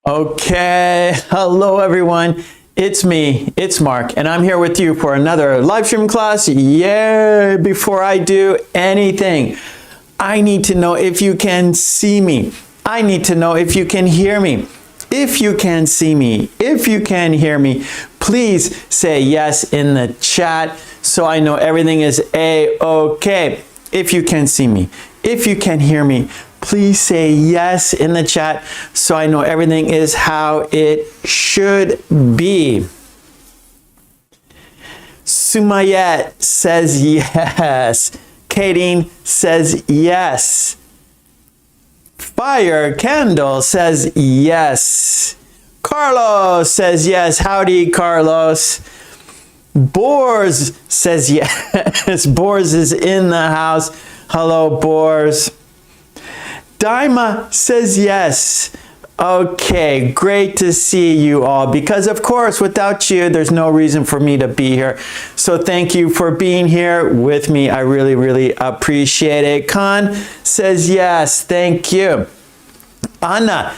Okay, hello everyone. It's me, it's Mark, and I'm here with you for another live stream class. Yay! Before I do anything, I need to know if you can see me. I need to know if you can hear me. If you can see me, if you can hear me, please say yes in the chat so I know everything is A-okay. If you can see me, if you can hear me, please say yes in the chat so I know everything is how it should be. Sumayet says yes. Kadeen says yes. Fire Candle says yes. Carlos says yes. Howdy, Carlos. Boars says yes. Boars is in the house. Hello, Boars. Daima says yes. Okay, great to see you all, because of course without you there's no reason for me to be here. So thank you for being here with me. I really appreciate it. Khan says yes. Thank you. Anna.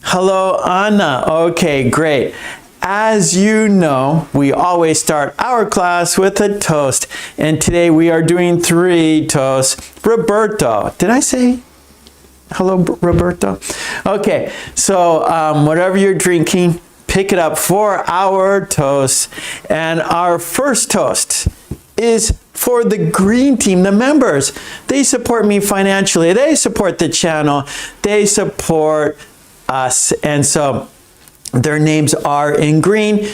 Hello, Anna. Okay, great. As you know, we always start our class with a toast, and today we are doing 3 toasts. Roberto. Did I say hello, Roberto? Okay, so whatever you're drinking, pick it up for our toast. And our first toast is for the green team, the members. They support me financially. They support the channel. They support us. And so their names are in green.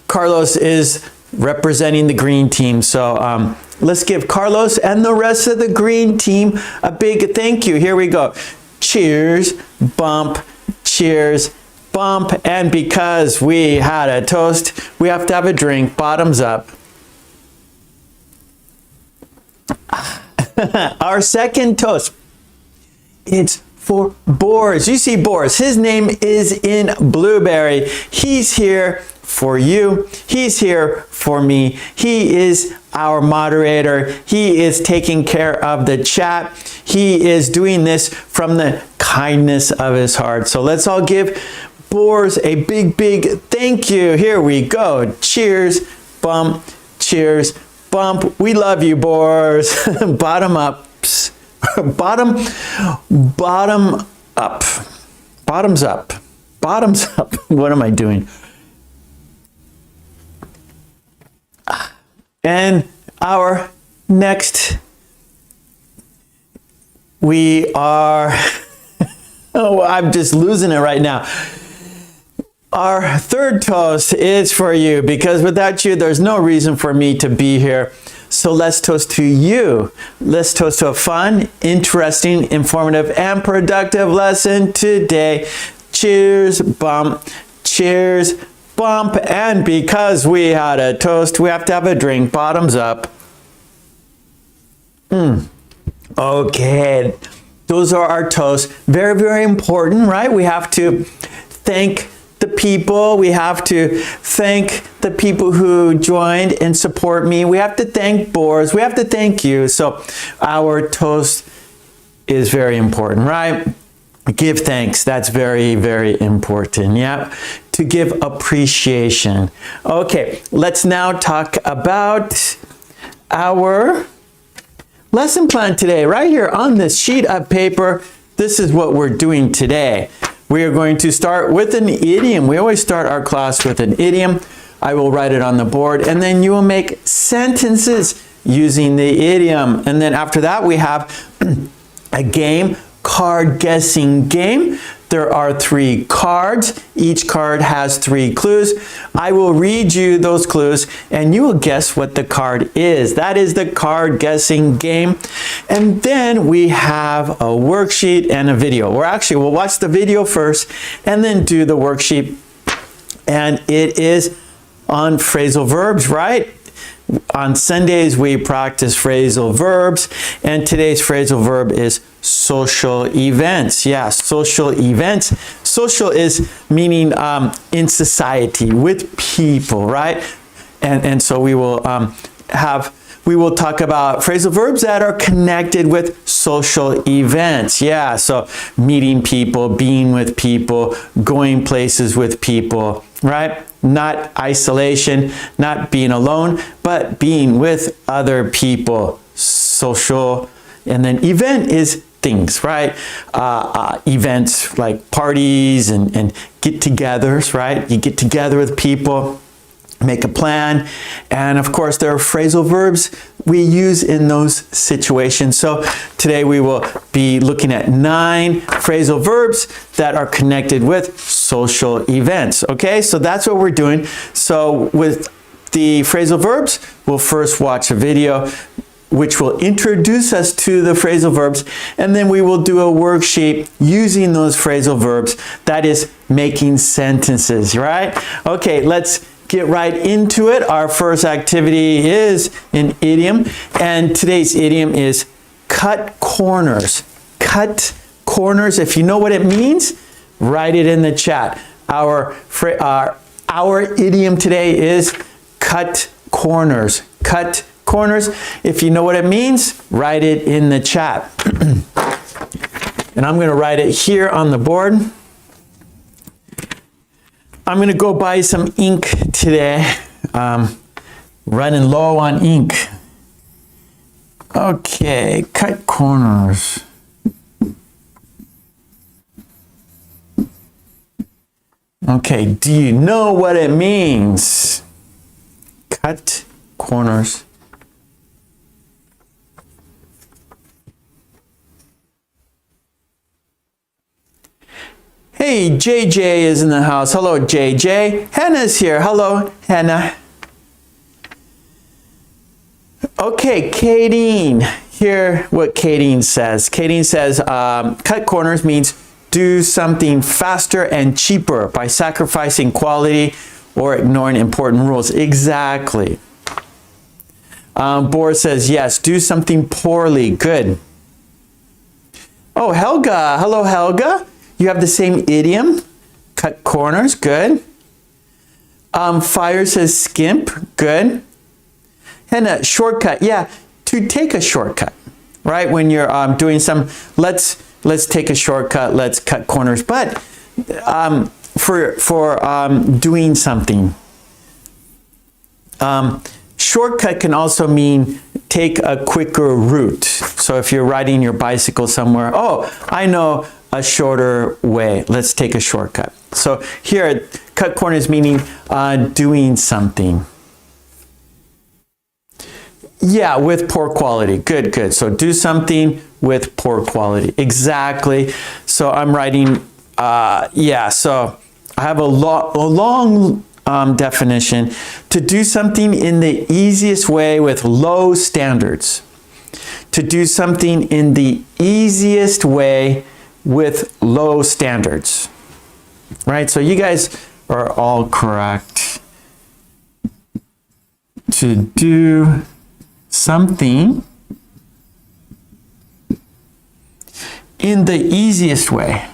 Carlos is representing the green team. So let's give Carlos and the rest of the green team a big thank you. Here we go. Cheers, bump, cheers, bump. And because we had a toast, we have to have a drink. Bottoms up. Our second toast, it's for Boris. You see Boris, his name is in blueberry. He's here for you. He's here for me. He is our moderator. He is taking care of the chat. He is doing this from the kindness of his heart. So let's all give Boris a big thank you. Here we go. Cheers, bump, cheers, bump. We love you, Boris. Bottom ups. Bottom up. Bottoms up. Bottoms up. What am I doing? And our next, we are, oh, I'm just losing it right now. Our third toast is for you, because without you, there's no reason for me to be here. So let's toast to you. Let's toast to a fun, interesting, informative, and productive lesson today. Cheers, bump, cheers, bump. And because we had a toast, we have to have a drink. Bottoms up. Okay, those are our toasts. Very important, right? We have to thank the people. We have to thank the people who joined and support me. We have to thank Boris. We have to thank you. So our toast is very important, right? Give thanks. That's very important. Yeah, to give appreciation. Okay, let's now talk about our lesson plan today. Right here on this sheet of paper, this is what we're doing today. We are going to start with an idiom. We always start our class with an idiom. I will write it on the board, and then you will make sentences using the idiom. And then after that, we have a game, card guessing game. There are 3 cards. Each card has 3 clues. I will read you those clues and you will guess what the card is. That is the card guessing game. And then we have a worksheet and a video. We'll watch the video first and then do the worksheet. And it is on phrasal verbs, right? On Sundays, we practice phrasal verbs, and today's phrasal verb is social events. Yeah, social events. Social is meaning in society, with people, right? And so we will we will talk about phrasal verbs that are connected with social events. Yeah, so meeting people, being with people, going places with people, right? Not isolation, not being alone, but being with other people. Social, and then event is things, right? Events like parties and get-togethers, right? You get together with people, make a plan, and of course there are phrasal verbs we use in those situations. So today we will be looking at 9 phrasal verbs that are connected with social events. Okay, so that's what we're doing. So with the phrasal verbs, we'll first watch a video which will introduce us to the phrasal verbs, and then we will do a worksheet using those phrasal verbs, that is making sentences, right? Okay, let's get right into it. Our first activity is an idiom, and today's idiom is cut corners. Cut corners. If you know what it means, write it in the chat. Our idiom today is cut corners. Cut corners. If you know what it means, write it in the chat. And I'm going to write it here on the board. I'm going to go buy some ink today. Running low on ink. Okay, cut corners. Okay, do you know what it means? Cut corners. Hey, JJ is in the house. Hello, JJ. Hannah's here. Hello, Hannah. Okay, Kadeen. Hear what Kadeen says. Kadeen says, cut corners means do something faster and cheaper by sacrificing quality or ignoring important rules. Exactly. Boris says, yes, do something poorly. Good. Oh, Helga. Hello, Helga. You have the same idiom, cut corners, good. Fire says skimp, good. And a shortcut, yeah, to take a shortcut, right? When you're doing some, let's take a shortcut, let's cut corners. But for doing something, shortcut can also mean take a quicker route. So if you're riding your bicycle somewhere, oh, I know a shorter way. Let's take a shortcut. So here, cut corners meaning doing something. Yeah, with poor quality. Good, good. So do something with poor quality. Exactly. So I'm writing, yeah, so I have a long definition. To do something in the easiest way with low standards. To do something in the easiest way with low standards, right? So you guys are all correct. To do something in the easiest way.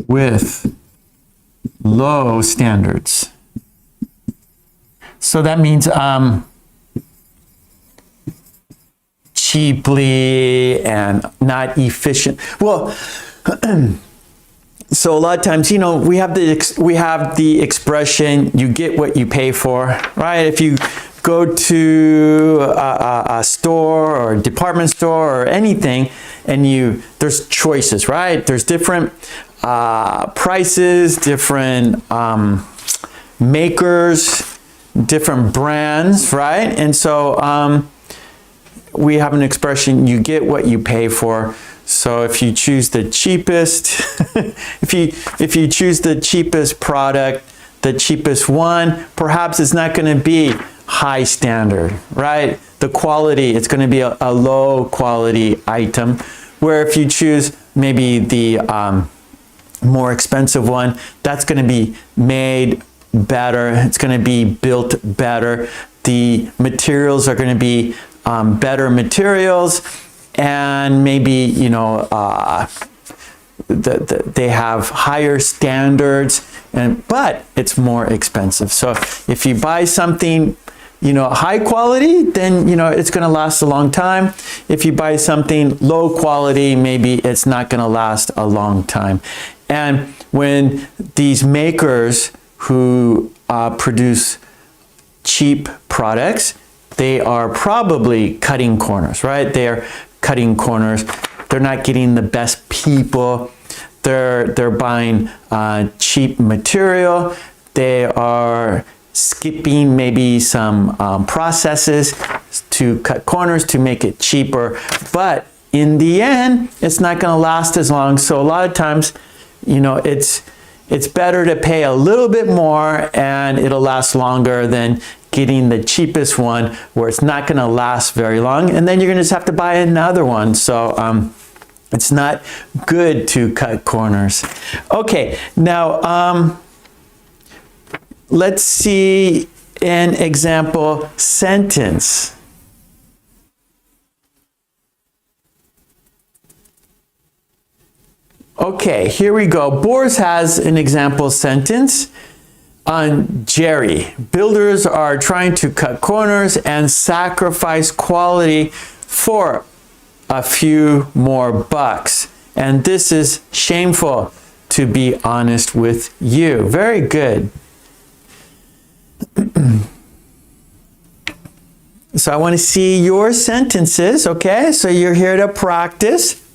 With low standards. So that means cheaply and not efficient. Well, so a lot of times, you know, we have the expression, you get what you pay for, right? If you go to a store or a department store or anything, and there's choices, right? There's different prices, different makers, different brands, right? And so we have an expression, you get what you pay for. So if you choose the cheapest, if you choose the cheapest product, the cheapest one, perhaps it's not going to be high standard, right? The quality, it's going to be a low quality item. Where if you choose maybe the more expensive one, that's going to be made better. It's going to be built better. The materials are going to be better materials. and maybe, you know, they have higher standards, but it's more expensive. So if you buy something, you know, high quality, then, you know, it's going to last a long time. If you buy something low quality, maybe it's not going to last a long time. And when these makers who produce cheap products, they are probably cutting corners, right? They're cutting corners. They're not getting the best people. They're buying cheap material. They are skipping maybe some processes to cut corners to make it cheaper. But in the end, it's not going to last as long. So a lot of times, you know, it's better to pay a little bit more and it'll last longer than getting the cheapest one where it's not going to last very long. And then you're going to just have to buy another one. So it's not good to cut corners. Okay, now let's see an example sentence. Okay, here we go. Boris has an example sentence on Jerry. Builders are trying to cut corners and sacrifice quality for a few more bucks. And this is shameful, to be honest with you. Very good. So I want to see your sentences, okay? So you're here to practice.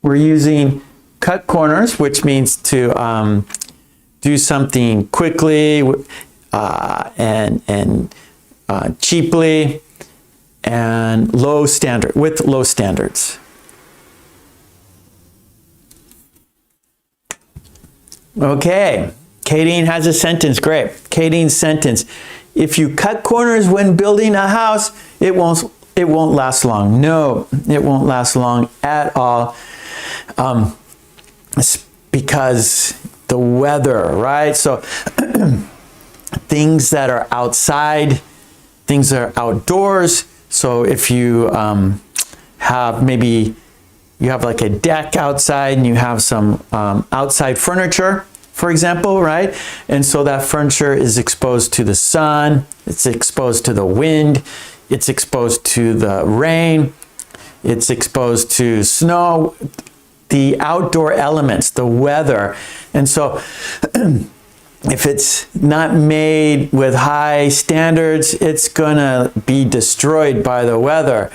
We're using cut corners, which means to do something quickly and cheaply and with low standards. Okay, Kadeen has a sentence. Great. Kadeen's sentence: if you cut corners when building a house, it won't last long. No, it won't last long at all. Because the weather, right? So things that are outside, things that are outdoors. So if you have maybe you have like a deck outside and you have some outside furniture, for example, right? And so that furniture is exposed to the sun, it's exposed to the wind, it's exposed to the rain, it's exposed to snow, the outdoor elements, the weather. And so if it's not made with high standards, it's gonna be destroyed by the weather.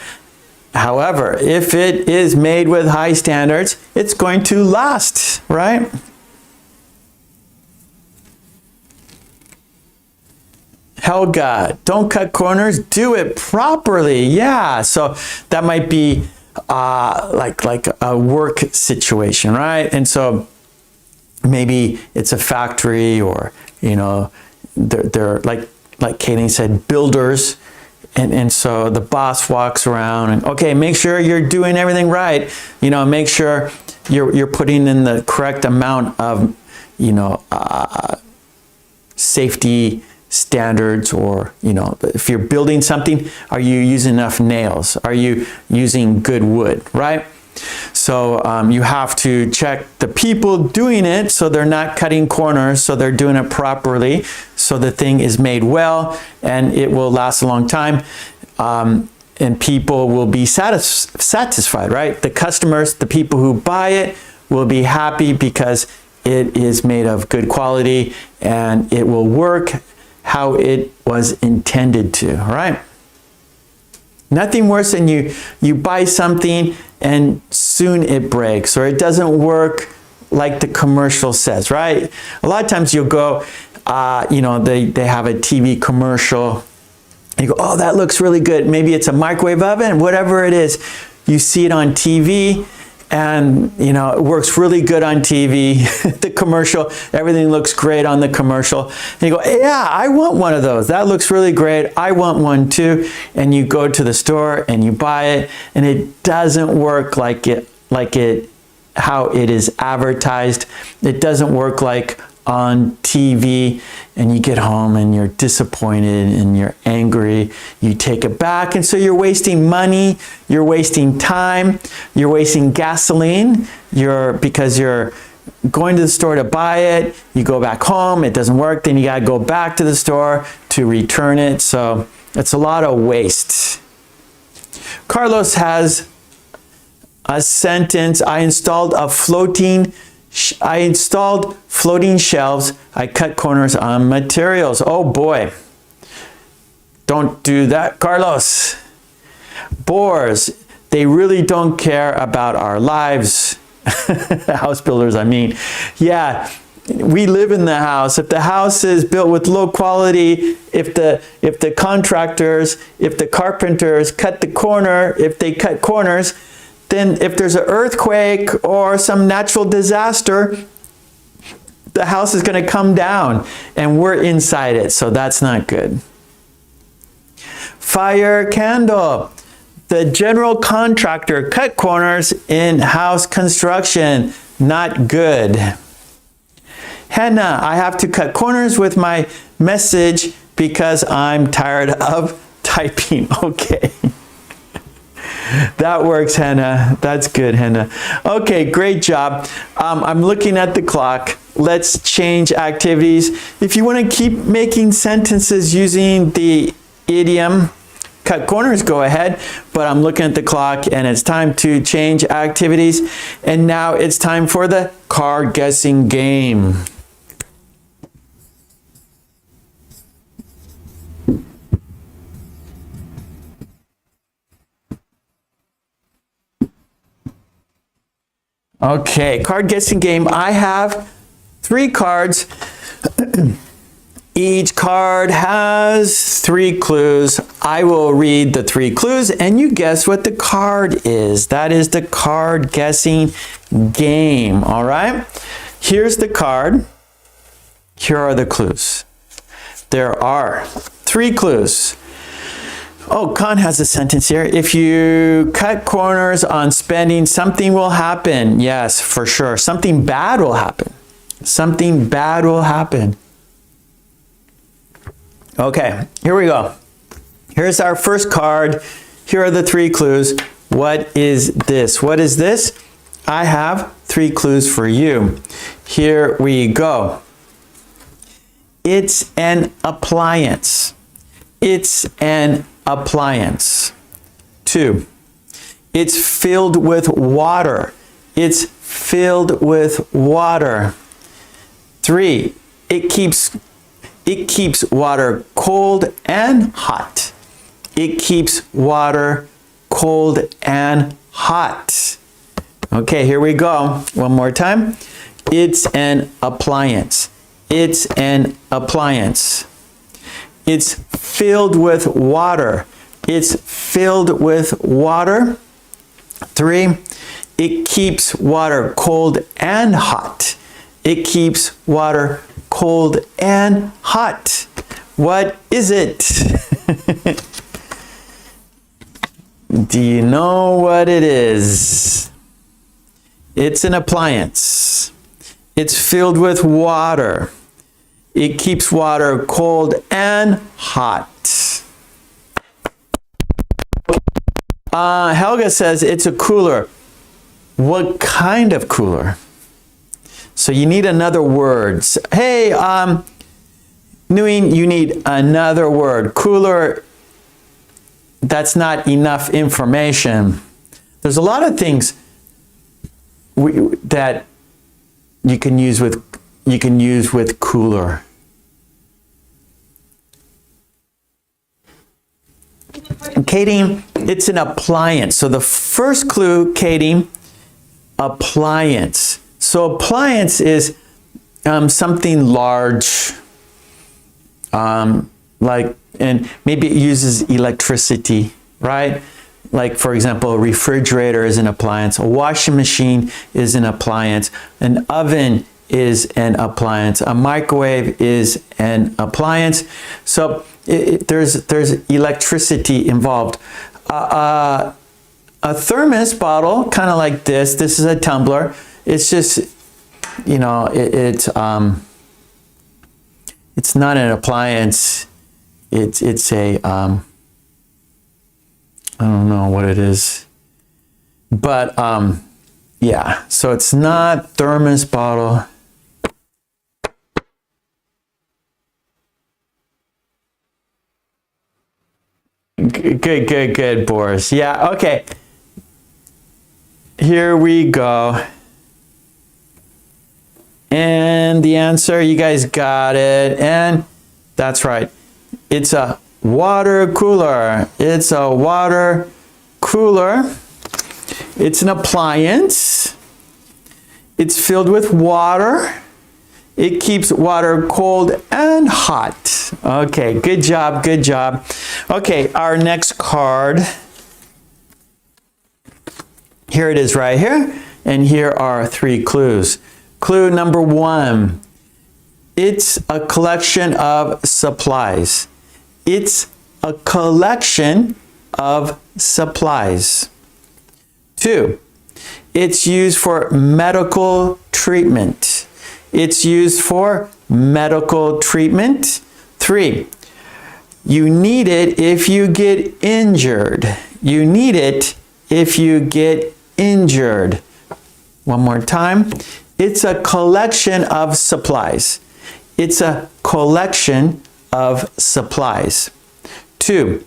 However, if it is made with high standards, it's going to last, right? Helga, don't cut corners, do it properly. Yeah, so that might be like a work situation, right? And so maybe it's a factory, or, you know, they're like Katie said, builders. And so the boss walks around and, okay, make sure you're doing everything right. You know, make sure you're putting in the correct amount of, you know, safety standards, or, you know, if you're building something, are you using enough nails? Are you using good wood, right? So you have to check the people doing it so they're not cutting corners, so they're doing it properly, so the thing is made well and it will last a long time, and people will be satisfied, right? The customers, the people who buy it, will be happy because it is made of good quality and it will work how it was intended to, right? Nothing worse than you buy something and soon it breaks, or it doesn't work like the commercial says, right? A lot of times you'll go, you know, they have a TV commercial, and you go, oh, that looks really good. Maybe it's a microwave oven, whatever it is. You see it on TV, and, you know, it works really good on TV. The commercial, everything looks great on the commercial. And you go, yeah, I want one of those. That looks really great. I want one too. And you go to the store and you buy it, and it doesn't work like how it is advertised. It doesn't work like on TV and you get home and you're disappointed and you're angry, you take it back, and so you're wasting money, you're wasting time, you're wasting gasoline, because you're going to the store to buy it, you go back home, it doesn't work, then you gotta go back to the store to return it, so it's a lot of waste. Carlos has a sentence, I installed floating shelves. I cut corners on materials. Oh boy. Don't do that, Carlos. Bores, they really don't care about our lives. House builders, I mean. Yeah, we live in the house. If the house is built with low quality, if the contractors, if the carpenters cut the corner, if they cut corners, then if there's an earthquake or some natural disaster, the house is going to come down and we're inside it, so that's not good. Fire candle. The general contractor cut corners in house construction. Not good. Hannah, I have to cut corners with my message because I'm tired of typing. Okay. That works, Hannah. That's good, Hannah. Okay, great job. I'm looking at the clock. Let's change activities. If you want to keep making sentences using the idiom cut corners, go ahead. But I'm looking at the clock and it's time to change activities. And now it's time for the card guessing game. Okay, card guessing game. I have 3 cards. Each card has 3 clues. I will read the 3 clues and you guess what the card is. That is the card guessing game, all right? Here's the card. Here are the clues. There are 3 clues. Oh, Khan has a sentence here. If you cut corners on spending, something will happen. Yes, for sure. Something bad will happen. Something bad will happen. Okay, here we go. Here's our first card. Here are the 3 clues. What is this? What is this? I have 3 clues for you. Here we go. It's an appliance. It's an appliance. 2, it's filled with water. It's filled with water. 3, it keeps water cold and hot. It keeps water cold and hot. Okay, here we go. One more time. It's an appliance. It's an appliance. It's filled with water. It's filled with water. 3, it keeps water cold and hot. It keeps water cold and hot. What is it? Do you know what it is? It's an appliance. It's filled with water. It keeps water cold and hot. Helga says it's a cooler. What kind of cooler? So you need another word. Hey, Nguyen, you need another word. Cooler, that's not enough information. There's a lot of things that you can use with cooler. And Katie, it's an appliance. So the first clue, Katie, appliance. So appliance is something large, like, and maybe it uses electricity, right? Like, for example, a refrigerator is an appliance, a washing machine is an appliance, an oven is an appliance, a microwave is an appliance. So there's electricity involved. A thermos bottle, kind of like this. This is a tumbler. It's just, you know, It's not an appliance. It's a, I don't know what it is. But, yeah, so it's not thermos bottle. Good, Boris. Yeah, okay. Here we go. And the answer, you guys got it. And that's right. It's a water cooler. It's a water cooler. It's an appliance. It's filled with water. It keeps water cold and hot. Okay, good job, good job. Okay, our next card. Here it is right here. And here are 3 clues. Clue number 1. It's a collection of supplies. It's a collection of supplies. 2. It's used for medical treatment. It's used for medical treatment. 3. You need it if you get injured. You need it if you get injured. One more time. It's a collection of supplies. It's a collection of supplies. 2.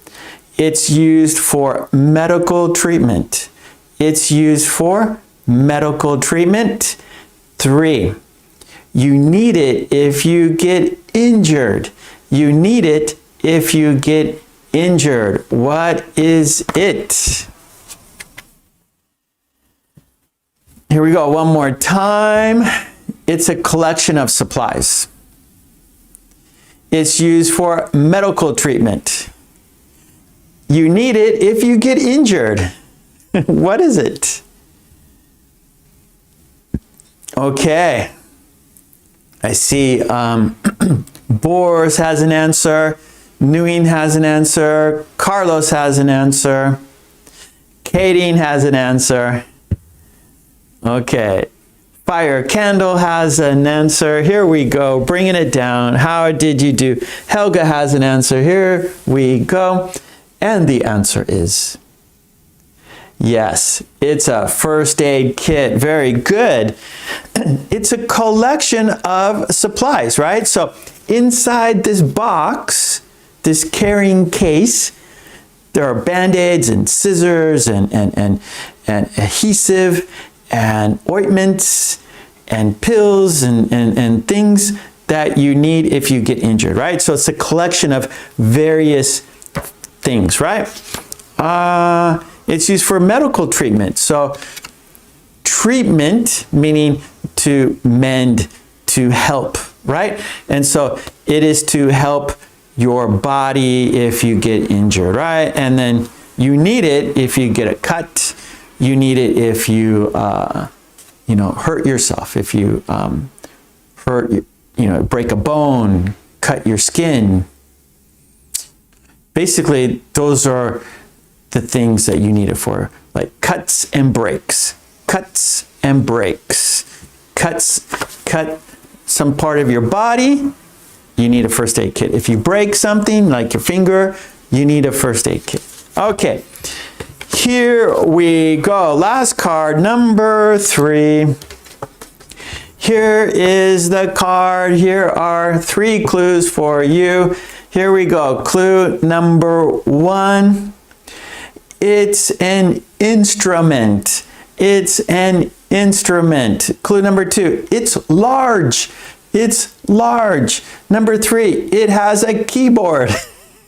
It's used for medical treatment. It's used for medical treatment. 3. You need it if you get injured. You need it if you get injured. What is it? Here we go, one more time. It's a collection of supplies. It's used for medical treatment. You need it if you get injured. What is it? Okay. I see Boris has an answer. Nguyen has an answer. Carlos has an answer. Kadeen has an answer. Okay. Fire Candle has an answer. Here we go. Bringing it down. How did you do? Helga has an answer. Here we go. And the answer is yes. It's a first aid kit. Very good. It's a collection of supplies, right? So inside this box, this carrying case, there are Band-Aids and scissors and adhesive and ointments and pills and things that you need if you get injured, right? So it's a collection of various things, right? It's used for medical treatment. So treatment, meaning to mend, to help, right? And so it is to help your body if you get injured, right? And then you need it if you get a cut. You need it if you, hurt yourself, if you break a bone, cut your skin. Basically, those are the things that you need it for, like cuts and breaks, cuts and breaks. Cut some part of your body, you need a first aid kit. If you break something, like your finger, you need a first aid kit. Okay. Here we go. Last card, number 3. Here is the card. Here are 3 clues for you. Here we go. Clue number 1. It's an instrument. It's an instrument. Clue number 2. It's large. It's large. Number 3. It has a keyboard.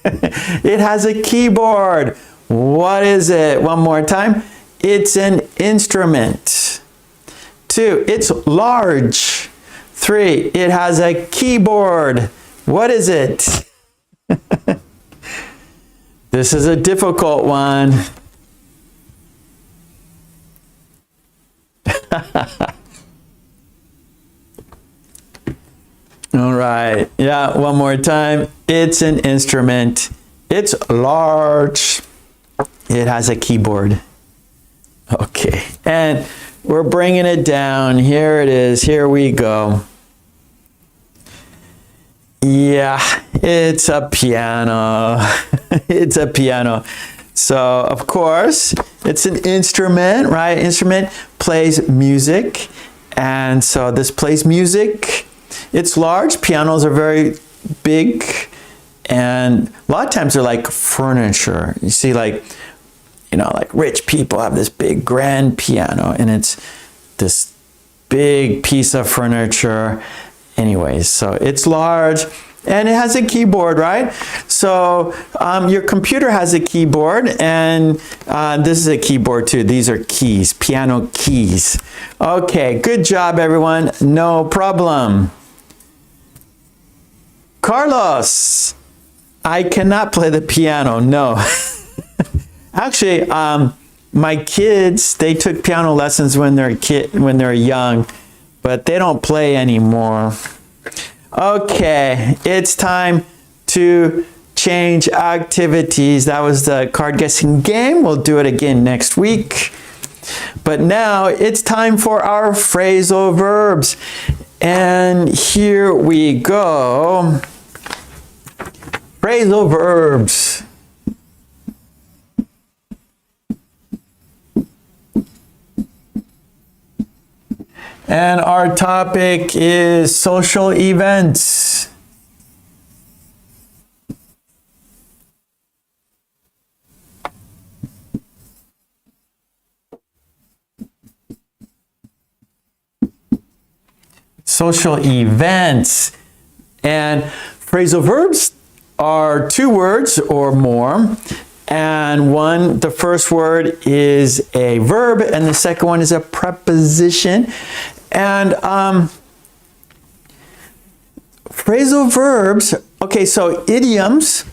It has a keyboard. What is it? One more time. It's an instrument. 2, it's large. 3, it has a keyboard. What is it? This is a difficult one. All right. Yeah, one more time. It's an instrument. It's large. It has a keyboard. Okay. And we're bringing it down. Here it is. Here we go. Yeah, it's a piano. It's a piano. So, of course, it's an instrument, right? Instrument plays music. And so this plays music. It's large. Pianos are very big. And a lot of times they're like furniture. You see, like, you know, like rich people have this big grand piano, and it's this big piece of furniture. Anyways, so it's large and it has a keyboard, right? So your computer has a keyboard, and this is a keyboard too. These are keys, piano keys. Okay, good job, everyone. No problem. Carlos, I cannot play the piano, no. Actually, my kids, they took piano lessons when they're young, but they don't play anymore. Okay, it's time to change activities. That was the card guessing game. We'll do it again next week. But now it's time for our phrasal verbs. And here we go. Phrasal verbs. And our topic is social events. Social events. And phrasal verbs are two words or more. And the first word is a verb, and the second one is a preposition. And phrasal verbs, okay, so idioms,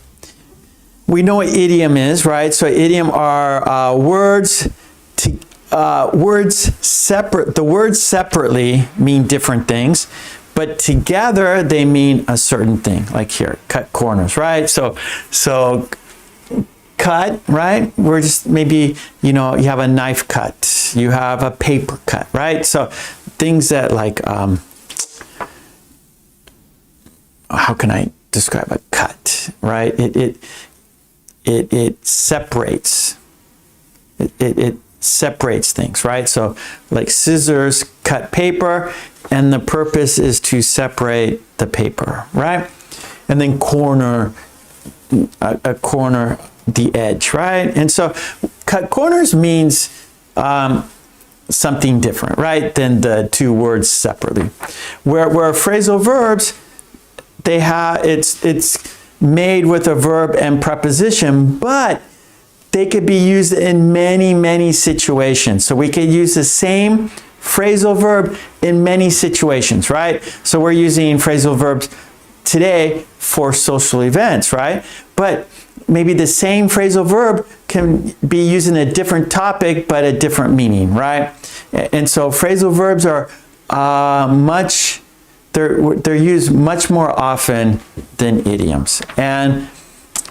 we know what idiom is, right? So idiom are words separate. The words separately mean different things, but together they mean a certain thing. Like here, cut corners, right? So cut, right? We're just maybe, you know, you have a knife cut, you have a paper cut, right? So things that like, how can I describe a cut, right? It separates. It separates things, right? So like scissors cut paper, and the purpose is to separate the paper, right? And then corner, a corner, the edge, right? And so cut corners means something different, right, than the two words separately. Where phrasal verbs, they have, it's made with a verb and preposition, but they could be used in many, many situations. So we could use the same phrasal verb in many situations, right? So we're using phrasal verbs today for social events, right? But maybe the same phrasal verb can be used in a different topic, but a different meaning, right? And so phrasal verbs are they're used much more often than idioms. And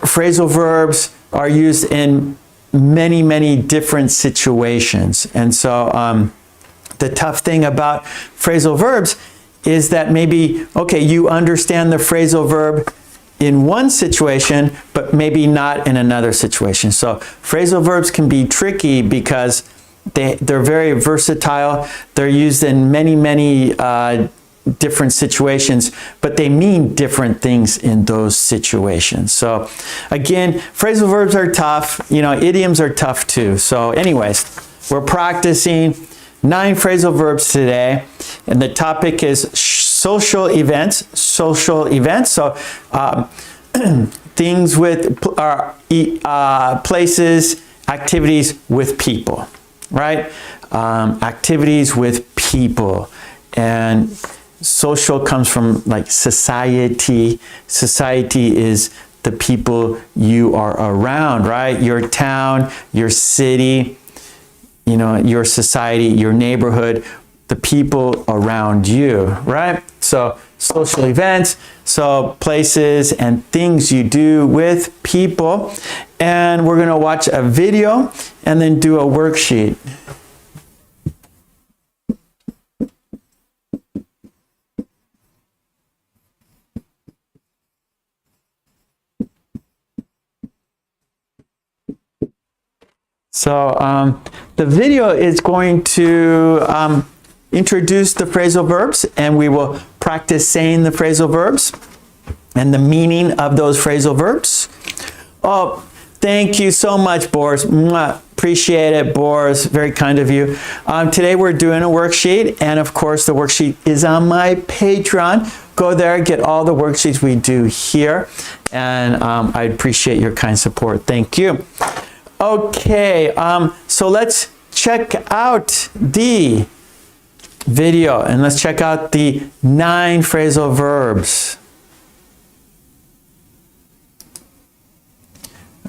phrasal verbs are used in many, many different situations. And so the tough thing about phrasal verbs is that maybe, okay, you understand the phrasal verb in one situation, but maybe not in another situation. So phrasal verbs can be tricky because they're very versatile. They're used in many, many different situations, but they mean different things in those situations. So again, phrasal verbs are tough. You know, idioms are tough too. So anyways, we're practicing 9 phrasal verbs today, and the topic is social events. Social events. So things with places, activities with people, right? Activities with people. And social comes from like society. Society is the people you are around, right? Your town, your city, you know, your society, your neighborhood, the people around you, right? So social events, so places and things you do with people. And we're going to watch a video and then do a worksheet. So the video is going to introduce the phrasal verbs, and we will practice saying the phrasal verbs and the meaning of those phrasal verbs. Oh, thank you so much, Boris. Mwah. Appreciate it, Boris. Very kind of you. Today we're doing a worksheet, and of course the worksheet is on my Patreon. Go there, get all the worksheets we do here, and I appreciate your kind support. Thank you. Okay, so let's check out the video, and let's check out the 9 phrasal verbs.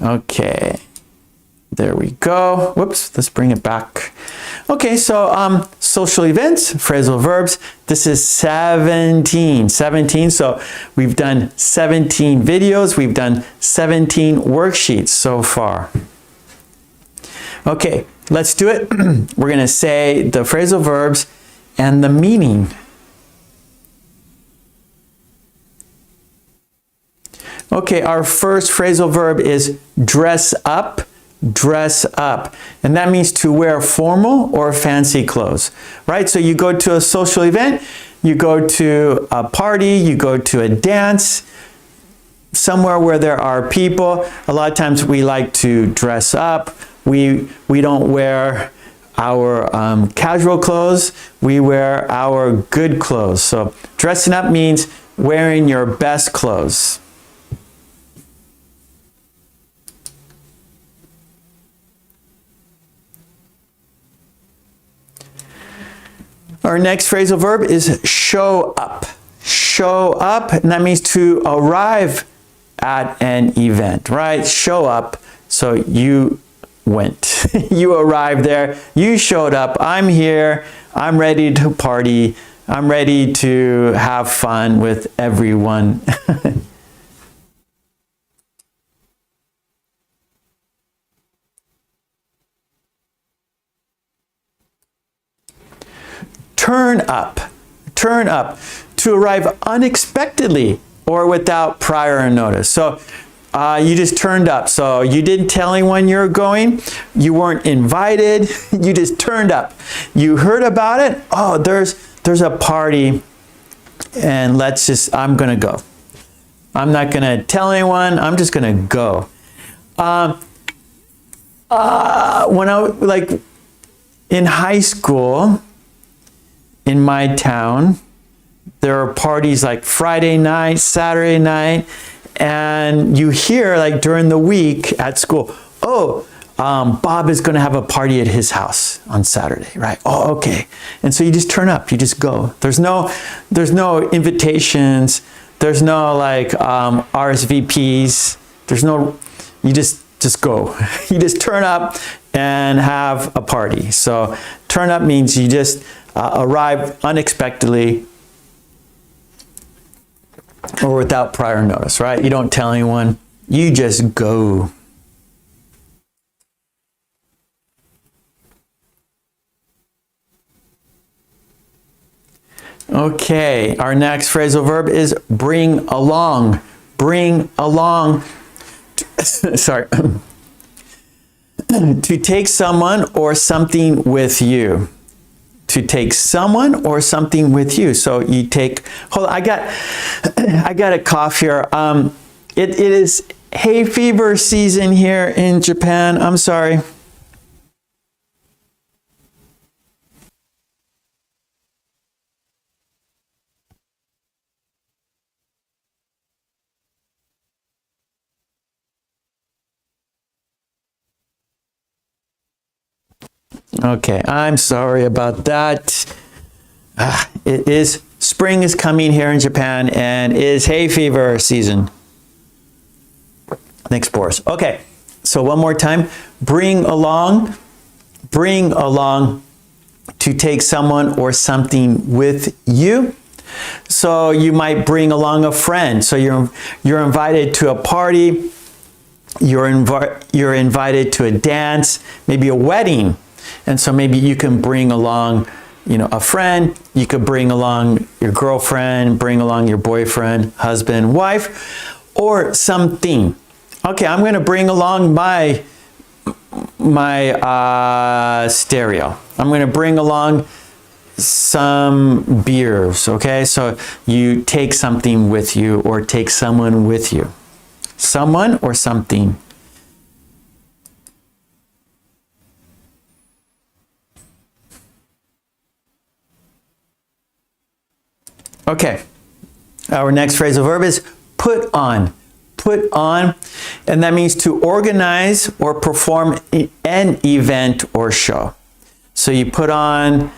Okay, there we go. Whoops, let's bring it back. Okay, so social events, phrasal verbs. This is 17, so we've done 17 videos. We've done 17 worksheets so far. Okay, let's do it. We're going to say the phrasal verbs and the meaning. Okay, our first phrasal verb is dress up. Dress up, and that means to wear formal or fancy clothes, right? So you go to a social event, you go to a party, you go to a dance, somewhere where there are people. A lot of times we like to dress up. We don't wear our casual clothes, we wear our good clothes. So dressing up means wearing your best clothes. Our next phrasal verb is show up. Show up, and that means to arrive at an event, right? Show up, so you went. You arrived there, you showed up, I'm here, I'm ready to party, I'm ready to have fun with everyone. Turn up, turn up, to arrive unexpectedly or without prior notice. So you just turned up. So you didn't tell anyone you're going, you weren't invited, you just turned up. You heard about it, oh, there's a party, and I'm gonna go. I'm not gonna tell anyone, I'm just gonna go. When I in high school, in my town, there are parties like Friday night, Saturday night, and you hear like during the week at school, oh, Bob is going to have a party at his house on Saturday, right? Oh, okay. And so you just turn up, you just go. There's no invitations, there's no like RSVPs, you just go. You just turn up and have a party. So turn up means you just arrive unexpectedly or without prior notice, right? You don't tell anyone, you just go. Okay, our next phrasal verb is bring along. Bring along. Sorry. To take someone or something with you. To take someone or something with you. So you take, hold on, I got a cough here. It is hay fever season here in Japan. I'm sorry. Okay, I'm sorry about that. Spring is coming here in Japan, and it is hay fever season. Thanks, Boris. Okay, so one more time. Bring along, to take someone or something with you. So you might bring along a friend. So you're invited to a party, you're invited to a dance, maybe a wedding. And so maybe you can bring along, a friend, you could bring along your girlfriend, bring along your boyfriend, husband, wife, or something. Okay, I'm going to bring along my my stereo. I'm going to bring along some beers, okay? So you take something with you or take someone with you. Someone or something. Okay, our next phrasal verb is put on. Put on, and that means to organize or perform an event or show. So you put on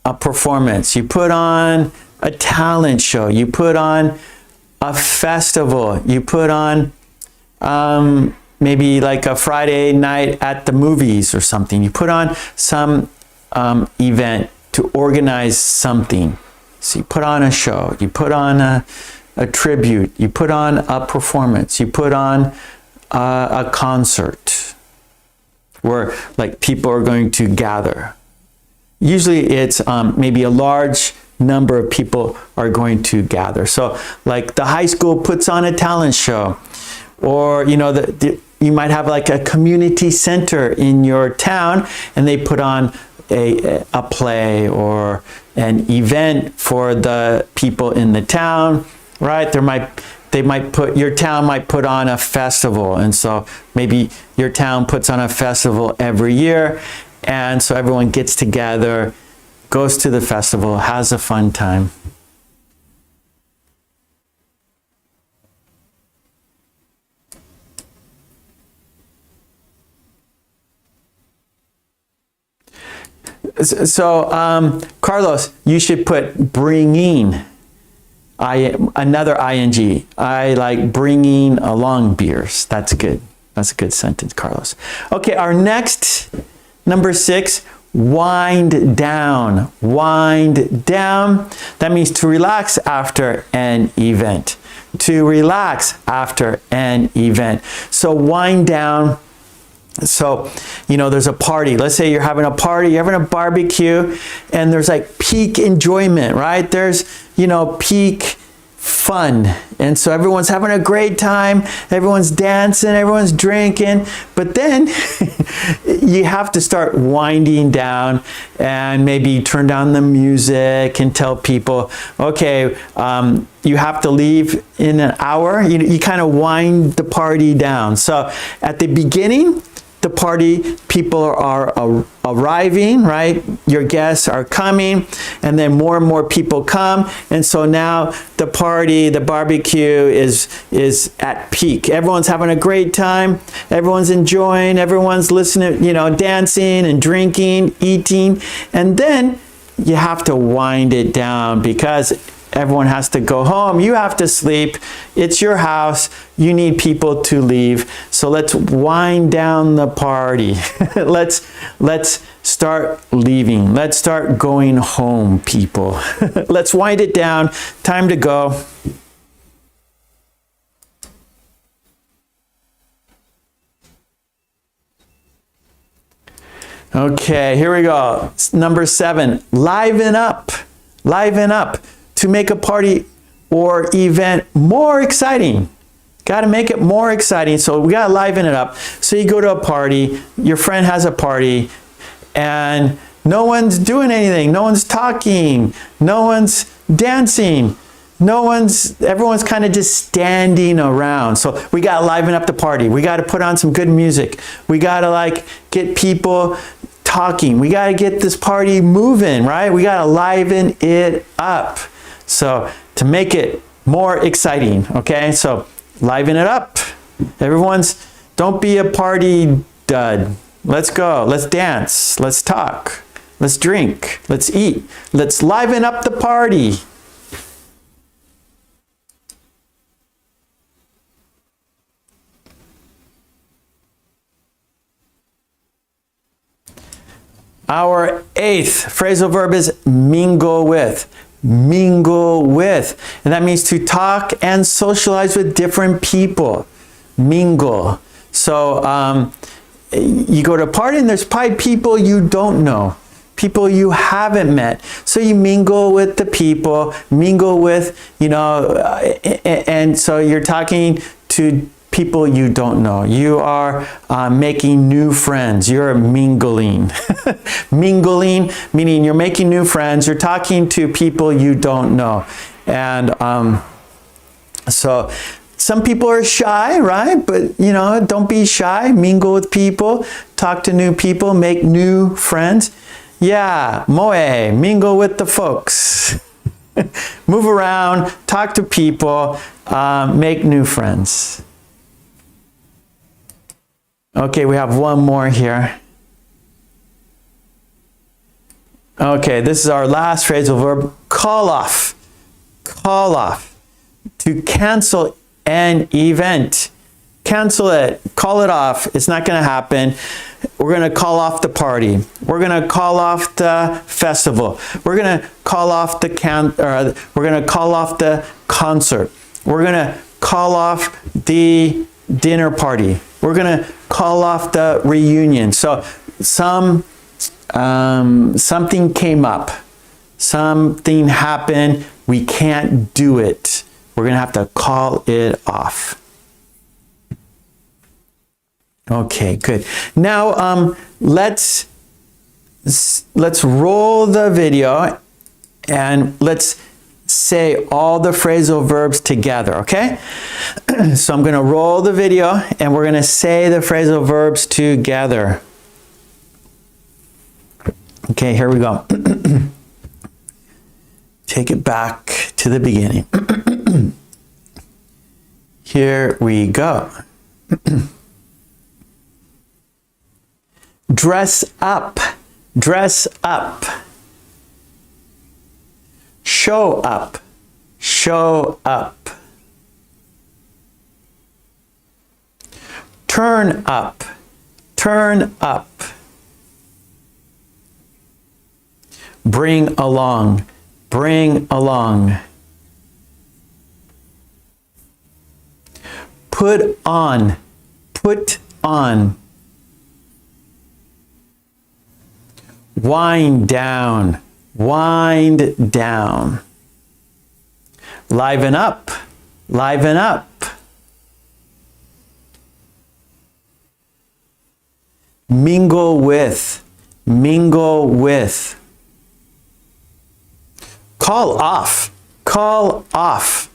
a performance, you put on a talent show, you put on a festival, you put on maybe like a Friday night at the movies or something. You put on some event to organize something. So you put on a show, you put on a tribute, you put on a performance, you put on a concert where like people are going to gather. Usually it's maybe a large number of people are going to gather. So like the high school puts on a talent show, or you know, you might have like a community center in your town and they put on a play or an event for the people in the town, right? Your town might put on a festival, and so maybe your town puts on a festival every year, and so everyone gets together, goes to the festival, has a fun time. So, Carlos, you should put bringing, another ing. I like bringing along beers. That's good. That's a good sentence, Carlos. Okay, our next, number 6, wind down. Wind down. That means to relax after an event. To relax after an event. So wind down. So, you know, there's a party. Let's say you're having a party, you're having a barbecue, and there's like peak enjoyment, right? There's, you know, peak fun. And so everyone's having a great time, everyone's dancing, everyone's drinking, but then you have to start winding down and maybe turn down the music and tell people, okay, you have to leave in an hour. You kind of wind the party down. So at the beginning, the party, people are arriving, right? Your guests are coming, and then more and more people come, and so now the party, the barbecue is at peak. Everyone's having a great time, everyone's enjoying, everyone's listening, you know, dancing and drinking, eating, and then you have to wind it down because everyone has to go home. You have to sleep. It's your house. You need people to leave. So let's wind down the party. let's start leaving. Let's start going home, people. Let's wind it down. Time to go. Okay, here we go. Number 7, liven up. Liven up. To make a party or event more exciting. Got to make it more exciting. So we got to liven it up. So you go to a party, your friend has a party, and no one's doing anything. No one's talking. No one's dancing. Everyone's kind of just standing around. So we got to liven up the party. We got to put on some good music. We got to like get people talking. We got to get this party moving, right? We got to liven it up. So to make it more exciting, okay? So liven it up. Don't be a party dud. Let's go. Let's dance. Let's talk. Let's drink. Let's eat. Let's liven up the party. Our 8th phrasal verb is mingle with. Mingle with. And that means to talk and socialize with different people. Mingle. So you go to a party and there's probably people you don't know. People you haven't met. So you mingle with the people, mingle with, you know, and so you're talking to people you don't know. You are making new friends. You're mingling. Mingling, meaning you're making new friends. You're talking to people you don't know. And so some people are shy, right? But, you know, don't be shy. Mingle with people. Talk to new people. Make new friends. Yeah, moe, mingle with the folks. Move around, talk to people, make new friends. Okay, we have one more here. Okay, this is our last phrasal verb, call off. Call off. To cancel an event. Cancel it, call it off. It's not going to happen. We're going to call off the party. We're going to call off the festival. We're going to call off the concert. We're going to call off the dinner party. We're going to call off the reunion. So something came up. Something happened. We can't do it. We're going to have to call it off. Okay, good. Now let's roll the video and let's say all the phrasal verbs together, okay? So I'm going to roll the video and we're going to say the phrasal verbs together. Okay, here we go. Take it back to the beginning. Here we go. Dress up, dress up. Show up, show up. Turn up, turn up. Bring along, bring along. Put on, put on. Wind down, wind down. Liven up, liven up. Mingle with, mingle with. Call off, call off.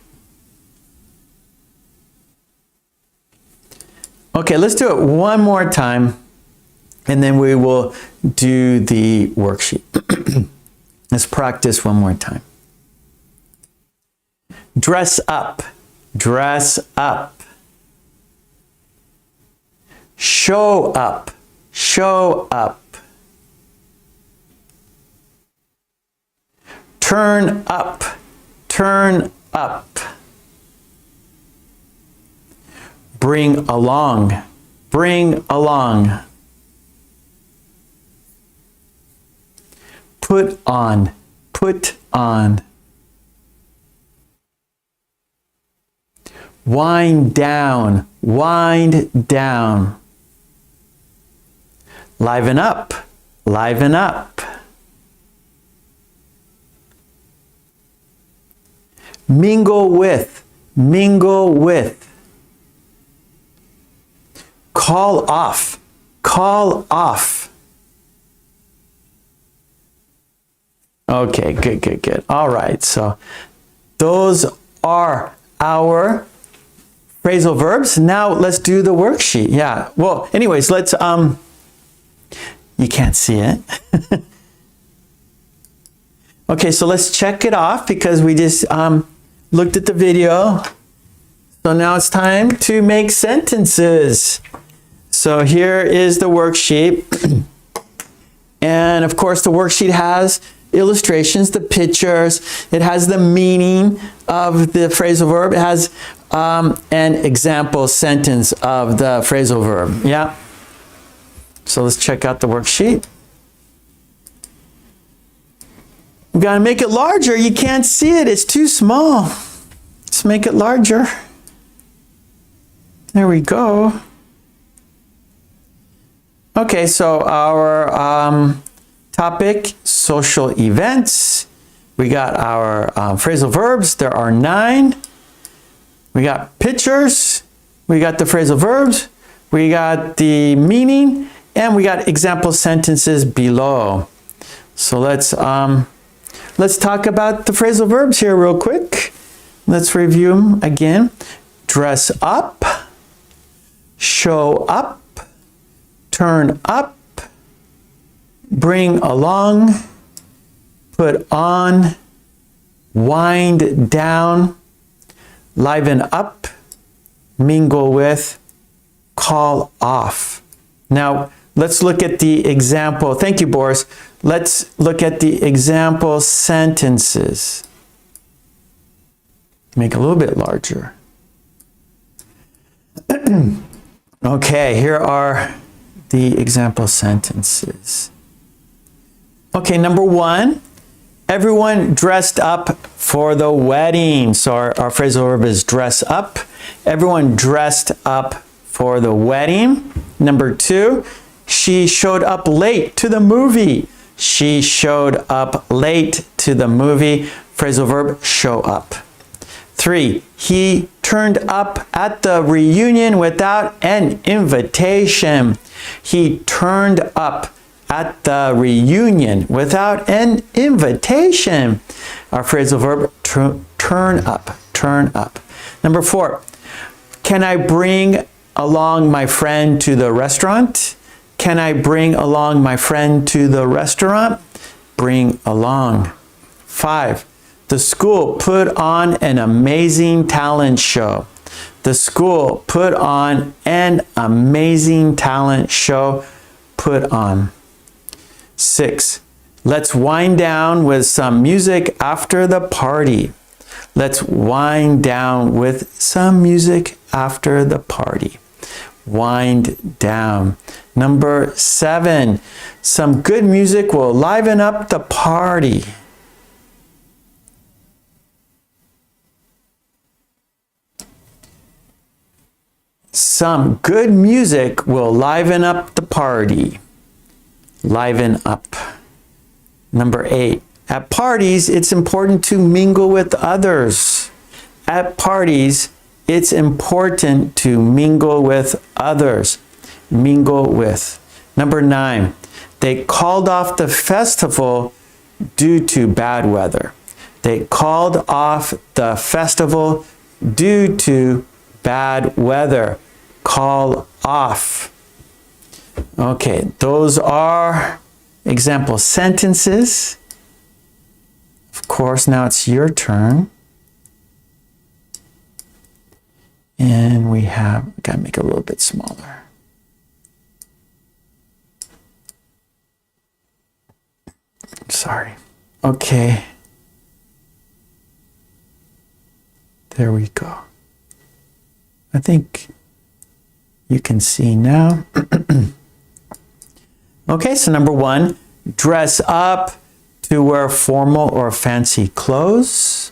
Okay, let's do it one more time. And then we will do the worksheet. Let's practice one more time. Dress up, dress up. Show up, show up. Turn up, turn up. Bring along, bring along. Put on, put on. Wind down, wind down. Liven up, liven up. Mingle with, mingle with. Call off, call off. Okay, good, good, good. All right, so those are our phrasal verbs. Now let's do the worksheet. Yeah, well, anyways, let's, you can't see it. Okay, so let's check it off because we just looked at the video. So now it's time to make sentences. So here is the worksheet. And of course, the worksheet has illustrations, the pictures. It has the meaning of the phrasal verb. It has an example sentence of the phrasal verb. Yeah. So let's check out the worksheet. We gotta make it larger. You can't see it. It's too small. Let's make it larger. There we go. Okay, so our topic, social events. We got our phrasal verbs. There are 9. We got pictures. we got the phrasal verbs, we got the meaning, and we got example sentences below. So let's talk about the phrasal verbs here real quick. Let's review them again. Dress up, show up, turn up, bring along, put on, wind down, liven up, mingle with, call off. Now, let's look at the example. Thank you, Boris. Let's look at the example sentences. Make it a little bit larger. Okay, here are the example sentences. Okay, number one, everyone dressed up for the wedding. So our phrasal verb is dress up. Everyone dressed up for the wedding. Number two, she showed up late to the movie. She showed up late to the movie. Phrasal verb, show up. Three, he turned up at the reunion without an invitation. He turned up at the reunion without an invitation. Our phrasal verb, turn up, turn up. Number four, can I bring along my friend to the restaurant? Can I bring along my friend to the restaurant? Bring along. Five, the school put on an amazing talent show. The school put on an amazing talent show. Put on. Six, let's wind down with some music after the party. Let's wind down with some music after the party. Wind down. Number seven, some good music will liven up the party. Some good music will liven up the party. Liven up. Number eight, at parties, it's important to mingle with others. At parties, it's important to mingle with others. Mingle with. Number nine, they called off the festival due to bad weather. They called off the festival due to bad weather. Call off. Okay, those are example sentences. Of course, now it's your turn. And we have, gotta make it a little bit smaller. Sorry. Okay. There we go. I think you can see now. Okay, so number one, dress up to wear formal or fancy clothes.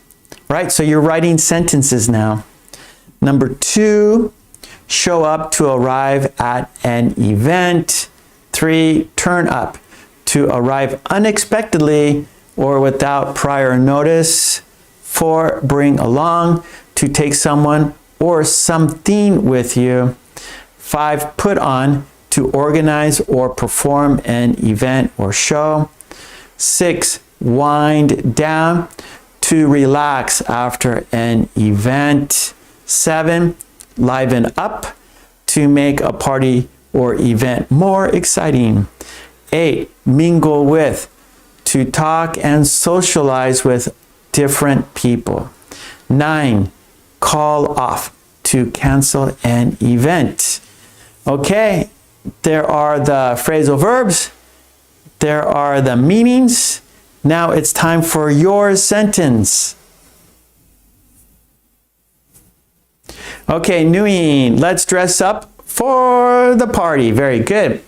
Right, so you're writing sentences now. Number two, show up to arrive at an event. Three, turn up to arrive unexpectedly or without prior notice. Four, bring along to take someone or something with you. Five, put on to organize or perform an event or show. Six, wind down to relax after an event. Seven, liven up to make a party or event more exciting. Eight, mingle with to talk and socialize with different people. Nine, call off to cancel an event. Okay, there are the phrasal verbs. There are the meanings. Now it's time for your sentence. Okay, Nguyen, let's dress up for the party. Very good.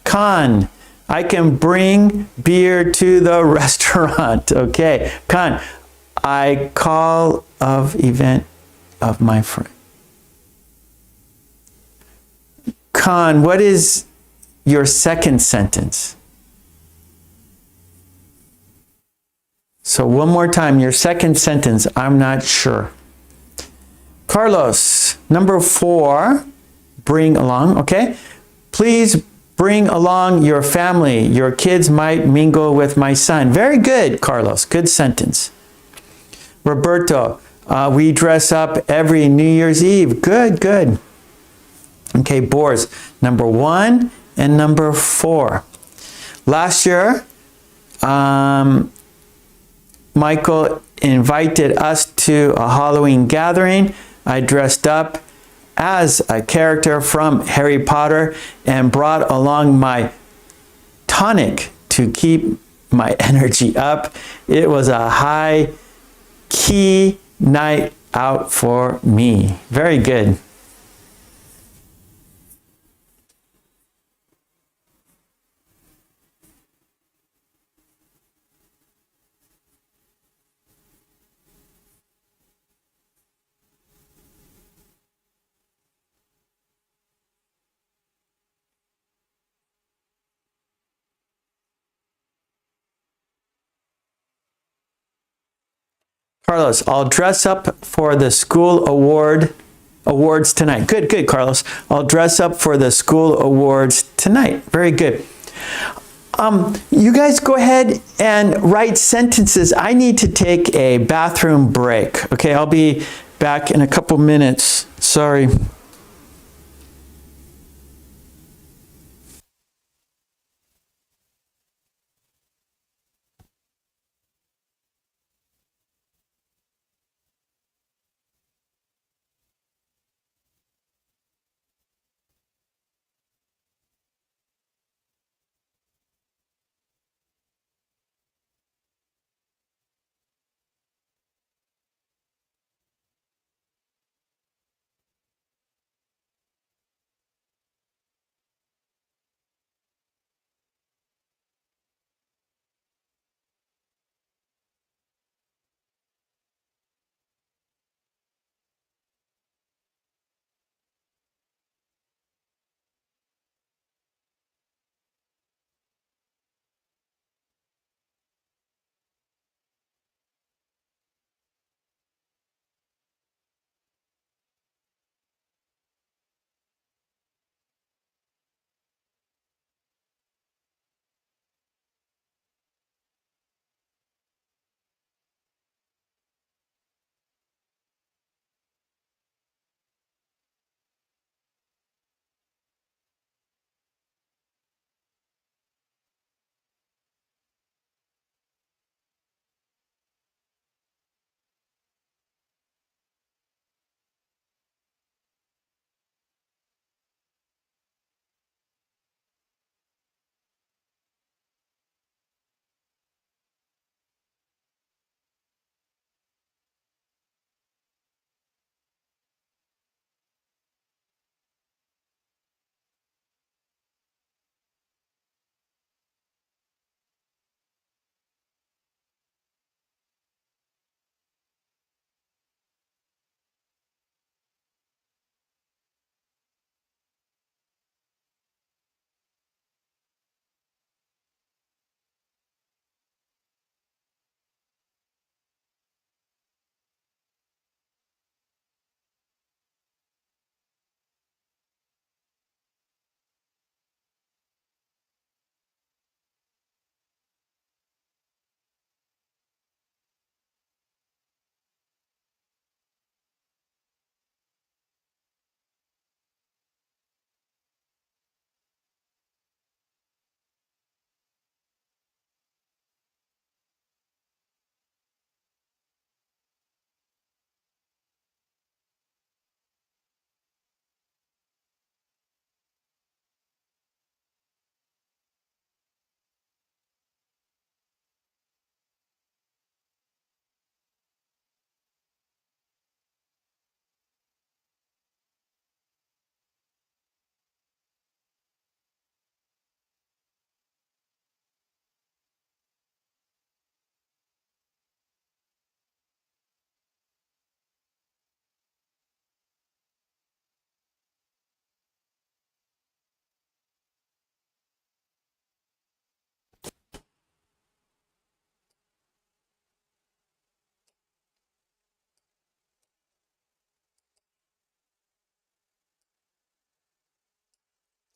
Khan, I can bring beer to the restaurant. Okay, Khan, I call of event of my friend. Khan, what is your second sentence? So one more time, your second sentence, I'm not sure. Carlos, number 4, bring along, okay? Please bring along your family. Your kids might mingle with my son. Very good, Carlos. Good sentence. Roberto, we dress up every New Year's Eve. Good, good. Okay, Boris, number 1 and number 4. Last year, Michael invited us to a Halloween gathering. I dressed up as a character from Harry Potter and brought along my tonic to keep my energy up. It was a high key night out for me. Very good. Carlos, I'll dress up for the school awards tonight. Good, good, Carlos. I'll dress up for the school awards tonight. Very good. You guys go ahead and write sentences. I need to take a bathroom break. Okay, I'll be back in a couple minutes. Sorry.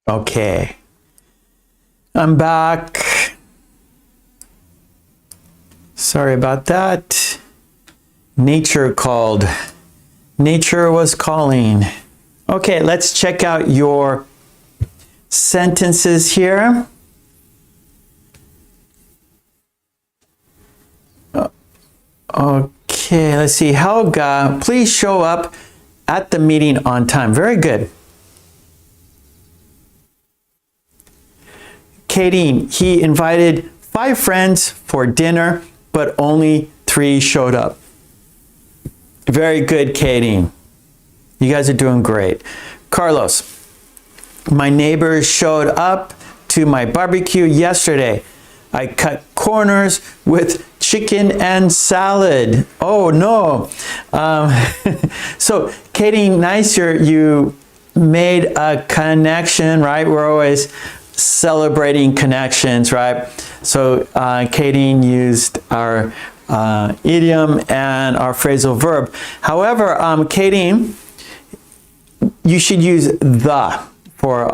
Okay. I'm back. Sorry about that. Nature called. Nature was calling. Okay, let's check out your sentences here. Okay, let's see. Helga, please show up at the meeting on time. Very good. Katie, he invited 5 friends for dinner, but only 3 showed up. Very good, Katie. You guys are doing great. Carlos, my neighbors showed up to my barbecue yesterday. I cut corners with chicken and salad. Oh no. So Katie, nice, you made a connection, right? We're always celebrating connections, right? So Katie used our idiom and our phrasal verb. However, Katie, you should use the for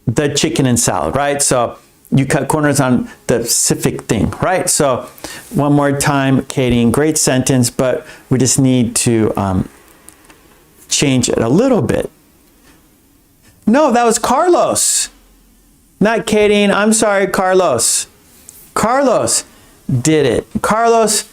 the chicken and salad, right? So you cut corners on the specific thing, right? So one more time, Katie, great sentence, but we just need to change it a little bit. No, that was Carlos. Not Katie. I'm sorry, Carlos. Carlos did it. Carlos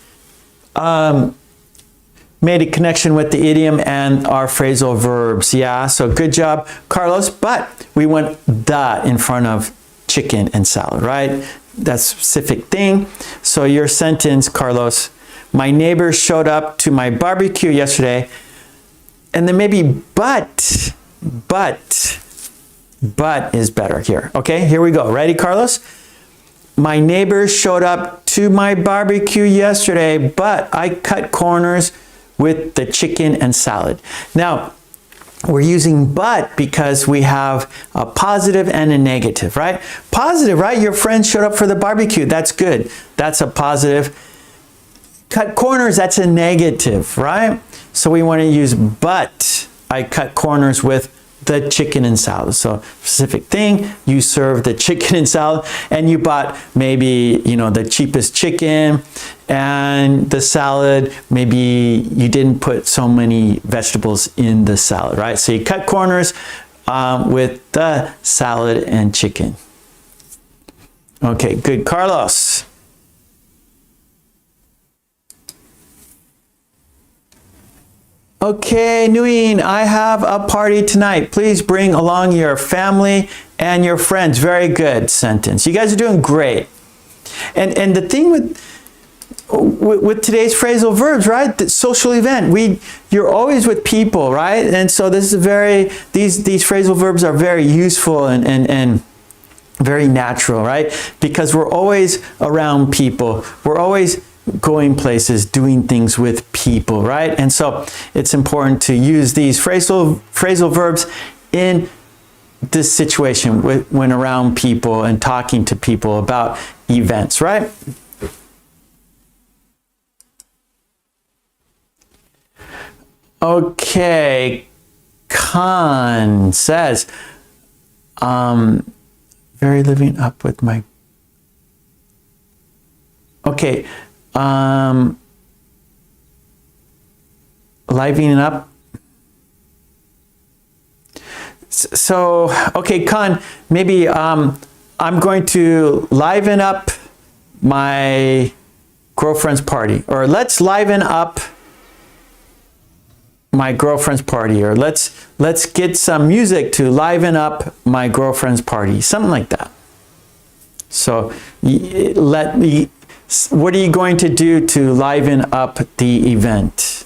made a connection with the idiom and our phrasal verbs. Yeah, so good job, Carlos. But we went the in front of chicken and salad, right? That's a specific thing. So your sentence, Carlos, my neighbor showed up to my barbecue yesterday. And then maybe but is better here. Okay, here we go. Ready, Carlos? My neighbor showed up to my barbecue yesterday, but I cut corners with the chicken and salad. Now, we're using but because we have a positive and a negative, right? Positive, right? Your friend showed up for the barbecue. That's good. That's a positive. Cut corners, that's a negative, right? So we want to use but I cut corners with the chicken and salad. So specific thing, you serve the chicken and salad, and you bought maybe, the cheapest chicken, and the salad, maybe you didn't put so many vegetables in the salad, right? So you cut corners with the salad and chicken. Okay, good. Carlos. Okay, Nguyen, I have a party tonight. Please bring along your family and your friends. Very good sentence. You guys are doing great. And the thing with today's phrasal verbs, right? The social event, you're always with people, right? And so this is these phrasal verbs are very useful and very natural, right? Because we're always around people. We're always going places, doing things with people, right? And so it's important to use these phrasal verbs in this situation when around people and talking to people about events, right? Okay, Khan says, very living up with my, okay, livening up. So, okay, Khan, maybe I'm going to liven up my girlfriend's party, or let's liven up my girlfriend's party, or let's get some music to liven up my girlfriend's party, something like that. So what are you going to do to liven up the event?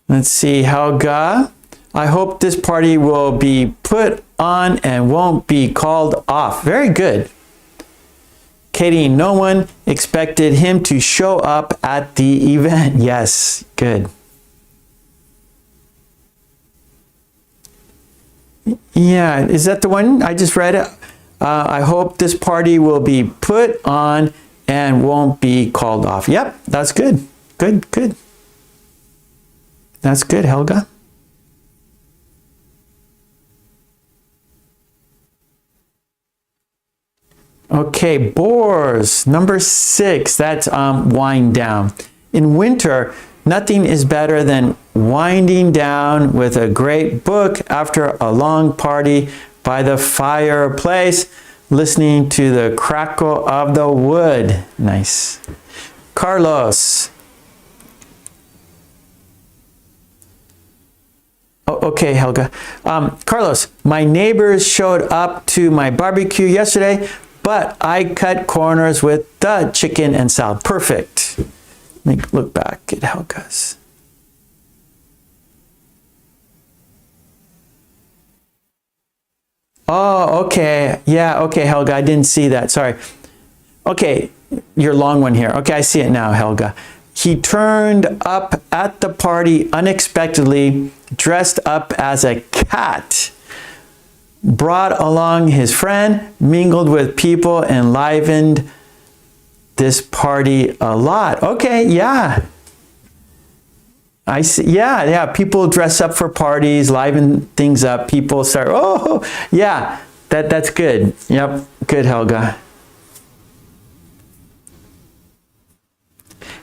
Let's see, Helga. I hope this party will be put on and won't be called off. Very good. Katie, no one expected him to show up at the event. Yes, good. Yeah, is that the one? I just read it. I hope this party will be put on and won't be called off. Yep, that's good. Good. That's good, Helga. Okay, bores. Number 6, that's wind down. In winter, nothing is better than winding down with a great book after a long party by the fireplace, listening to the crackle of the wood. Nice. Carlos. Okay, Helga. Carlos, my neighbors showed up to my barbecue yesterday, but I cut corners with the chicken and salad. Perfect. Let me look back at Helga's. Oh, okay. Yeah, okay, Helga. I didn't see that. Sorry. Okay, your long one here. Okay, I see it now, Helga. He turned up at the party unexpectedly, dressed up as a cat, brought along his friend, mingled with people, and livened this party a lot. Okay, yeah. I see. Yeah. People dress up for parties, liven things up. People start, oh, yeah, that's good. Yep, good, Helga.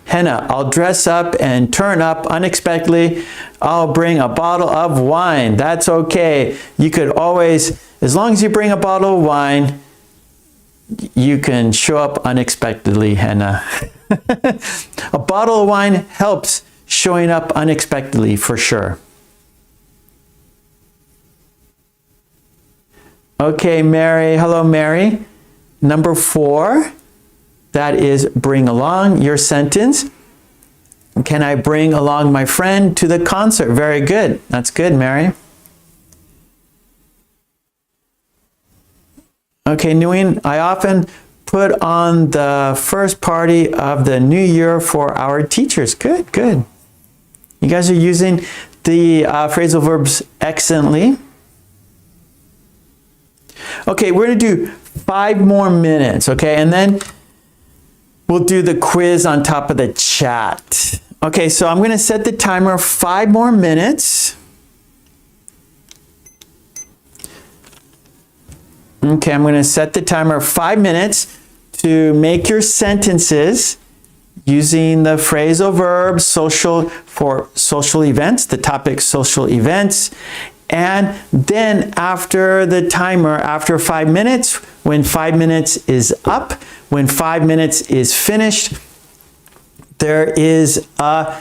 Henna, I'll dress up and turn up unexpectedly. I'll bring a bottle of wine. That's okay. You could always, as long as you bring a bottle of wine, you can show up unexpectedly, Henna. A bottle of wine helps showing up unexpectedly for sure. Okay, Mary. Hello, Mary. Number 4. That is bring along your sentence. Can I bring along my friend to the concert? Very good. That's good, Mary. Okay, Nguyen, I often put on the first party of the new year for our teachers. Good, good. You guys are using the phrasal verbs excellently. Okay, we're going to do 5 more minutes, okay? And then we'll do the quiz on top of the chat. Okay, so I'm going to set the timer 5 more minutes. Okay, I'm going to set the timer 5 minutes to make your sentences using the phrasal verbs for social events, the topic social events. And then after the timer, after 5 minutes, when 5 minutes is up, when 5 minutes is finished, there is a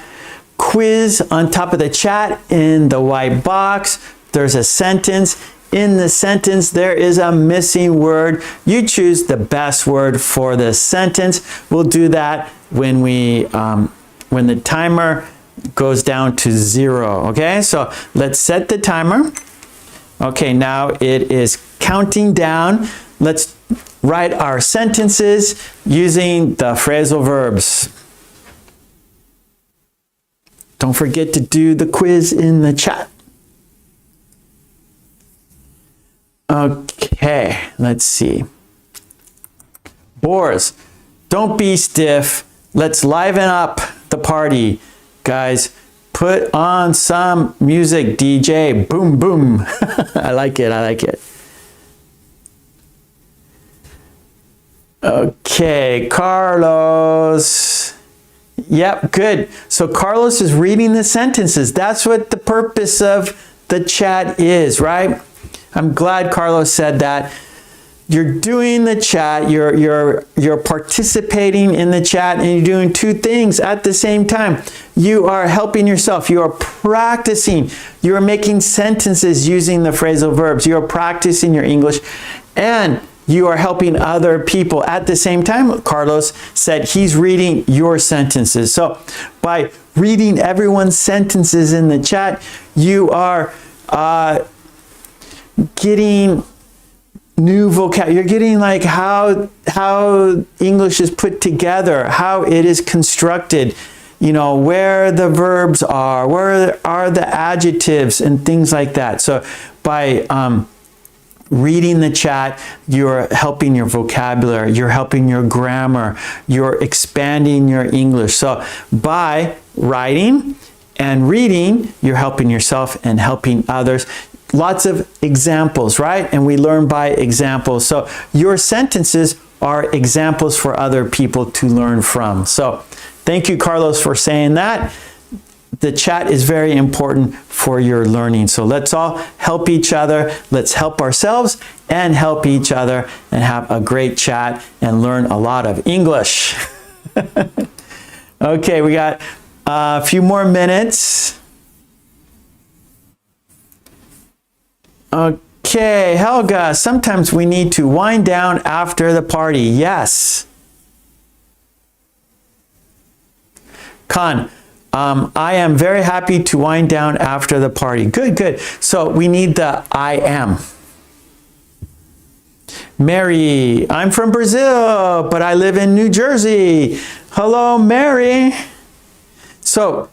quiz on top of the chat in the white box. There's a sentence. In the sentence, there is a missing word. You choose the best word for the sentence. We'll do that when when the timer goes down to 0. Okay, so let's set the timer. Okay, now it is counting down. Let's write our sentences using the phrasal verbs. Don't forget to do the quiz in the chat. Okay, let's see. Bores, don't be stiff. Let's liven up the party. Guys, put on some music, DJ. Boom, boom. I like it, I like it. Okay, Carlos. Yep, good. So Carlos is reading the sentences. That's what the purpose of the chat is, right? I'm glad Carlos said that. You're doing the chat, you're participating in the chat, and you're doing 2 things at the same time. You are helping yourself, you are practicing, you are making sentences using the phrasal verbs, you are practicing your English, and you are helping other people at the same time. Carlos said he's reading your sentences. So by reading everyone's sentences in the chat, you are getting new vocabulary. You're getting like how English is put together, how it is constructed, you know, where the verbs are, where are the adjectives and things like that. So by reading the chat, you're helping your vocabulary, you're helping your grammar, you're expanding your English. So by writing and reading, you're helping yourself and helping others. Lots of examples, right? And we learn by examples. So your sentences are examples for other people to learn from. So thank you, Carlos, for saying that. The chat is very important for your learning. So let's all help each other. Let's help ourselves and help each other and have a great chat and learn a lot of English. Okay, we got a few more minutes. Okay, Helga, sometimes we need to wind down after the party. Yes. Khan, I am very happy to wind down after the party. Good, good. So we need the I am. Mary, I'm from Brazil, but I live in New Jersey. Hello, Mary. So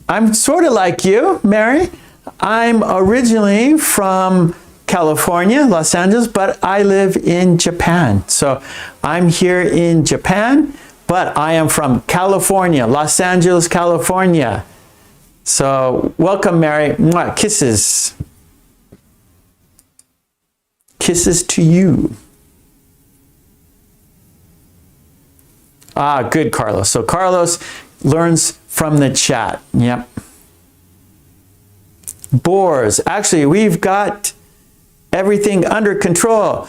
I'm sort of like you, Mary. I'm originally from California, Los Angeles, but I live in Japan. So I'm here in Japan, but I am from California, Los Angeles, California. So welcome, Mary. Mwah, kisses. Kisses to you. Ah, good, Carlos. So Carlos learns from the chat. Yep. Bores. Actually, we've got everything under control.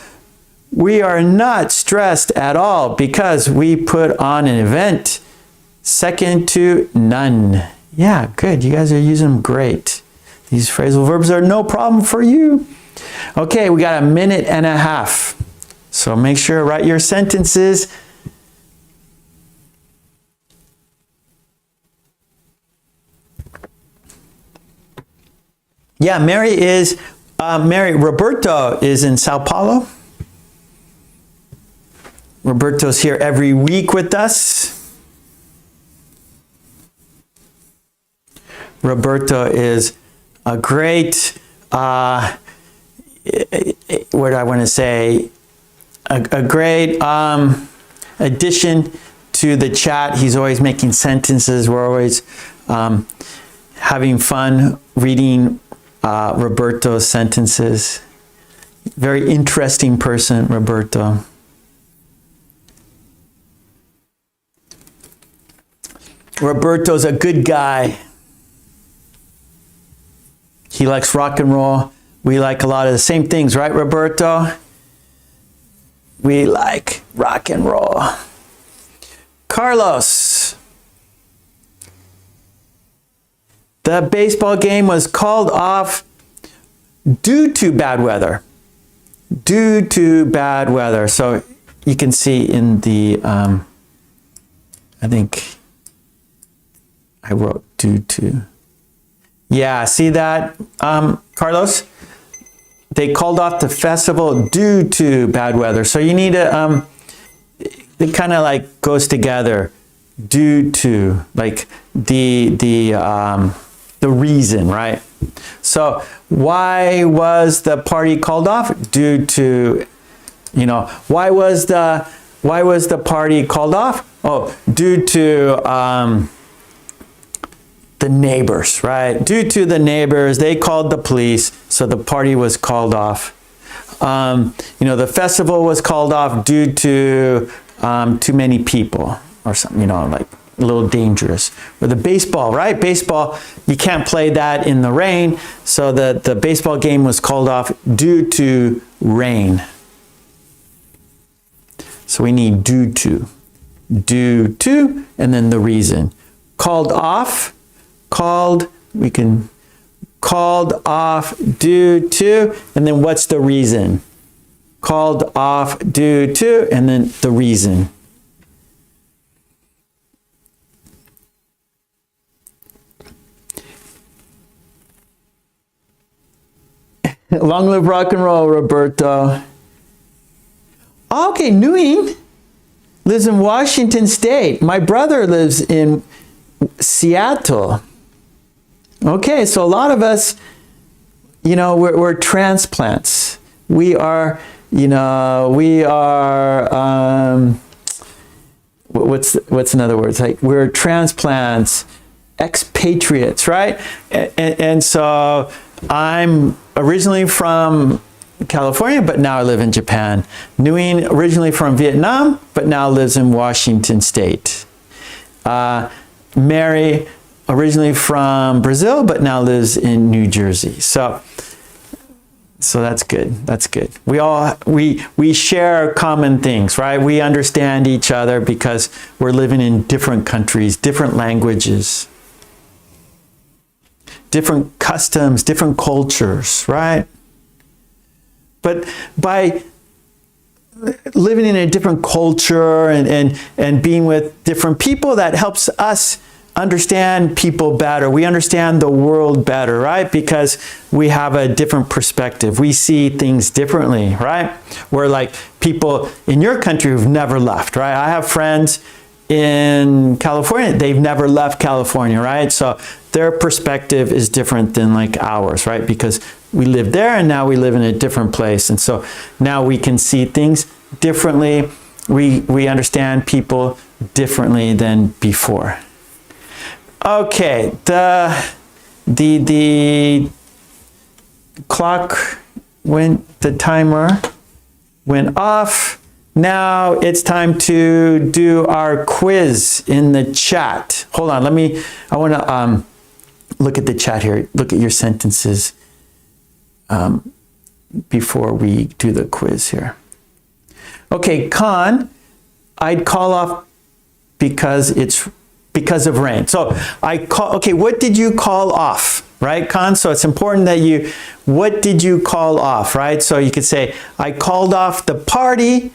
We are not stressed at all because we put on an event. Second to none. Yeah, good. You guys are using them great. These phrasal verbs are no problem for you. Okay, we got a minute and a half. So make sure to write your sentences. Yeah, Roberto is in Sao Paulo. Roberto's here every week with us. Roberto is a great, what do I want to say? A great addition to the chat. He's always making sentences. We're always having fun reading Roberto's sentences. Very interesting person, Roberto. Roberto's a good guy. He likes rock and roll. We like a lot of the same things, right, Roberto? We like rock and roll. Carlos. The baseball game was called off due to bad weather. Due to bad weather. So you can see in the, I think I wrote due to. Yeah, see that, Carlos? They called off the festival due to bad weather. So you need to, it kind of like goes together. Due to, like the reason, right? So why was the party called off? Due to, you know, why was the party called off? Oh, due to the neighbors, right? Due to the neighbors, they called the police, so the party was called off. You know, the festival was called off due to too many people or something, you know, like a little dangerous. Or the baseball, right? Baseball, you can't play that in the rain, so the baseball game was called off due to rain. So we need due to, and then the reason. Called off, called off due to, and then what's the reason? Called off due to, and then the reason. Long live rock and roll, Roberto. Okay, Nguyen lives in Washington State. My brother lives in Seattle. Okay, so a lot of us, you know, we're transplants. We are, you know, we are, what's another word? It's like we're transplants, expatriates, right? And so I'm originally from California, but now I live in Japan. Nguyen, originally from Vietnam, but now lives in Washington State. Mary, originally from Brazil, but now lives in New Jersey. So that's good. That's good. We share common things, right? We understand each other because we're living in different countries, different languages, different customs, different cultures, right? But by living in a different culture and being with different people, that helps us understand people better. We understand the world better, right? Because we have a different perspective. We see things differently, right? We're like people in your country who've never left, right? I have friends in California, they've never left California, right? So their perspective is different than like ours, right? Because we live there and now we live in a different place. And so now we can see things differently. We understand people differently than before. Okay, the clock the timer went off. Now it's time to do our quiz in the chat. Hold on, I want to look at the chat here. Look at your sentences before we do the quiz here. Okay, Khan, I'd call off because of rain. So okay, what did you call off, right, Khan? So it's important that what did you call off, right? So you could say, I called off the party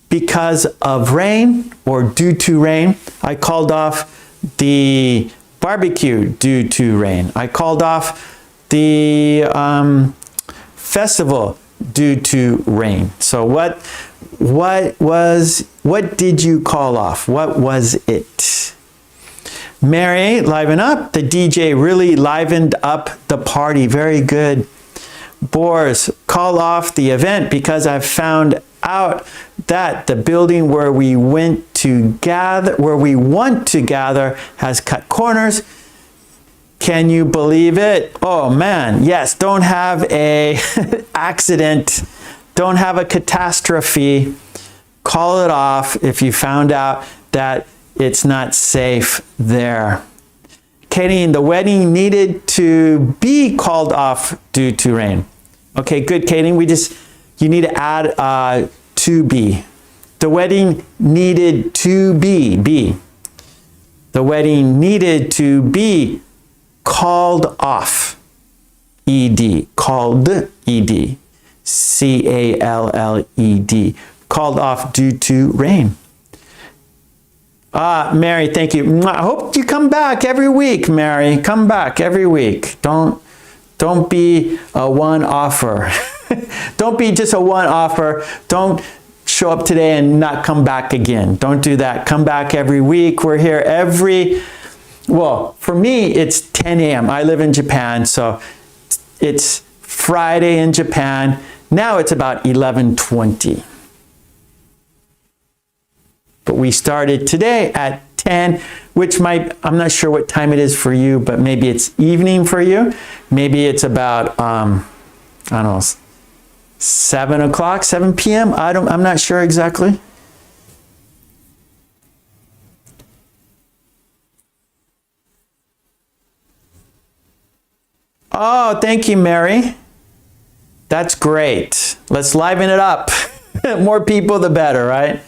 because of rain or due to rain. I called off the barbecue due to rain. I called off the festival due to rain. So what did you call off? What was it? Mary, liven up. The DJ really livened up the party. Very good. Boris, call off the event because I found out that the building where we want to gather has cut corners. Can you believe it? Oh man, yes, don't have a accident, don't have a catastrophe. Call it off if you found out that it's not safe there. Katie, the wedding needed to be called off due to rain. Okay, good, Katie. You need to add to be. The wedding needed to be. The wedding needed to be called off. ED. Called. ED. CALLED. Called off due to rain. Mary, thank you. I hope you come back every week, Mary. Come back every week. Don't be a one-offer. Don't be just a one-offer. Don't show up today and not come back again. Don't do that. Come back every week. We're here for me, it's 10 a.m. I live in Japan, so it's Friday in Japan. Now it's about 11:20. But we started today at 10, which I'm not sure what time it is for you, but maybe it's evening for you. Maybe it's about, I don't know, 7 o'clock, 7 p.m. I'm not sure exactly. Oh, thank you, Mary. That's great. Let's liven it up. More people, the better, right?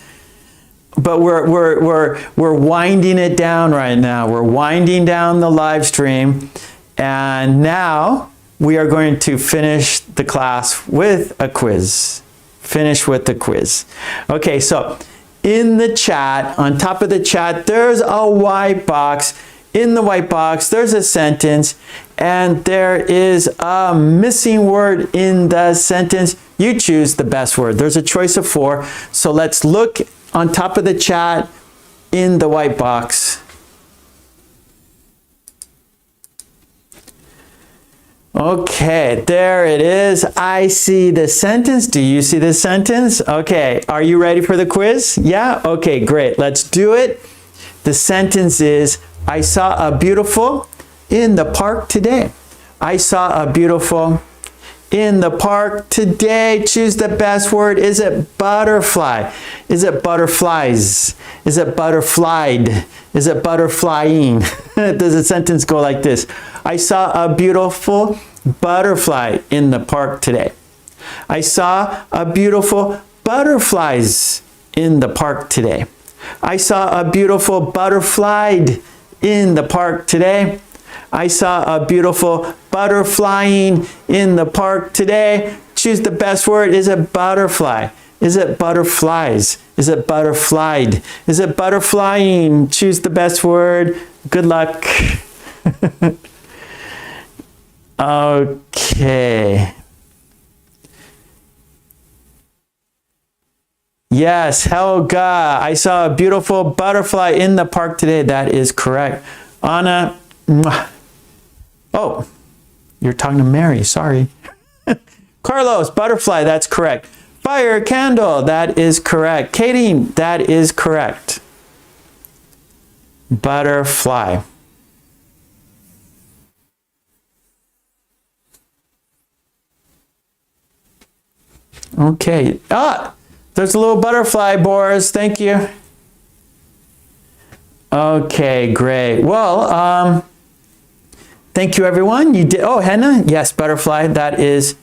But we're winding it down right now. We're winding down the live stream, and now we are going to finish the class with a quiz. Finish with the quiz. Okay, so in the chat, on top of the chat, there's a white box. In the white box, there's a sentence, and there is a missing word in the sentence. You choose the best word. There's a choice of 4. So let's look on top of the chat in the white box. Okay, there it is. I see the sentence. Do you see the sentence? Okay, are you ready for the quiz? Yeah? Okay, great. Let's do it. The sentence is, I saw a beautiful in the park today. I saw a beautiful in the park today. Choose the best word. Is it butterfly? Is it butterflies? Is it butterflied? Is it butterflying? Does the sentence go like this? I saw a beautiful butterfly in the park today. I saw a beautiful butterflies in the park today. I saw a beautiful butterflied in the park today. I saw a beautiful butterflying in the park today. Choose the best word. Is it butterfly? Is it butterflies? Is it butterflied? Is it butterflying? Choose the best word. Good luck. Okay. Yes, Helga. I saw a beautiful butterfly in the park today. That is correct. Anna. Oh, you're talking to Mary. Sorry. Carlos, butterfly. That's correct. Fire, candle. That is correct. Katie, that is correct. Butterfly. Okay. There's a little butterfly, Boris. Thank you. Okay, great. Well, thank you, everyone. You did. Oh, Henna. Yes, butterfly. That is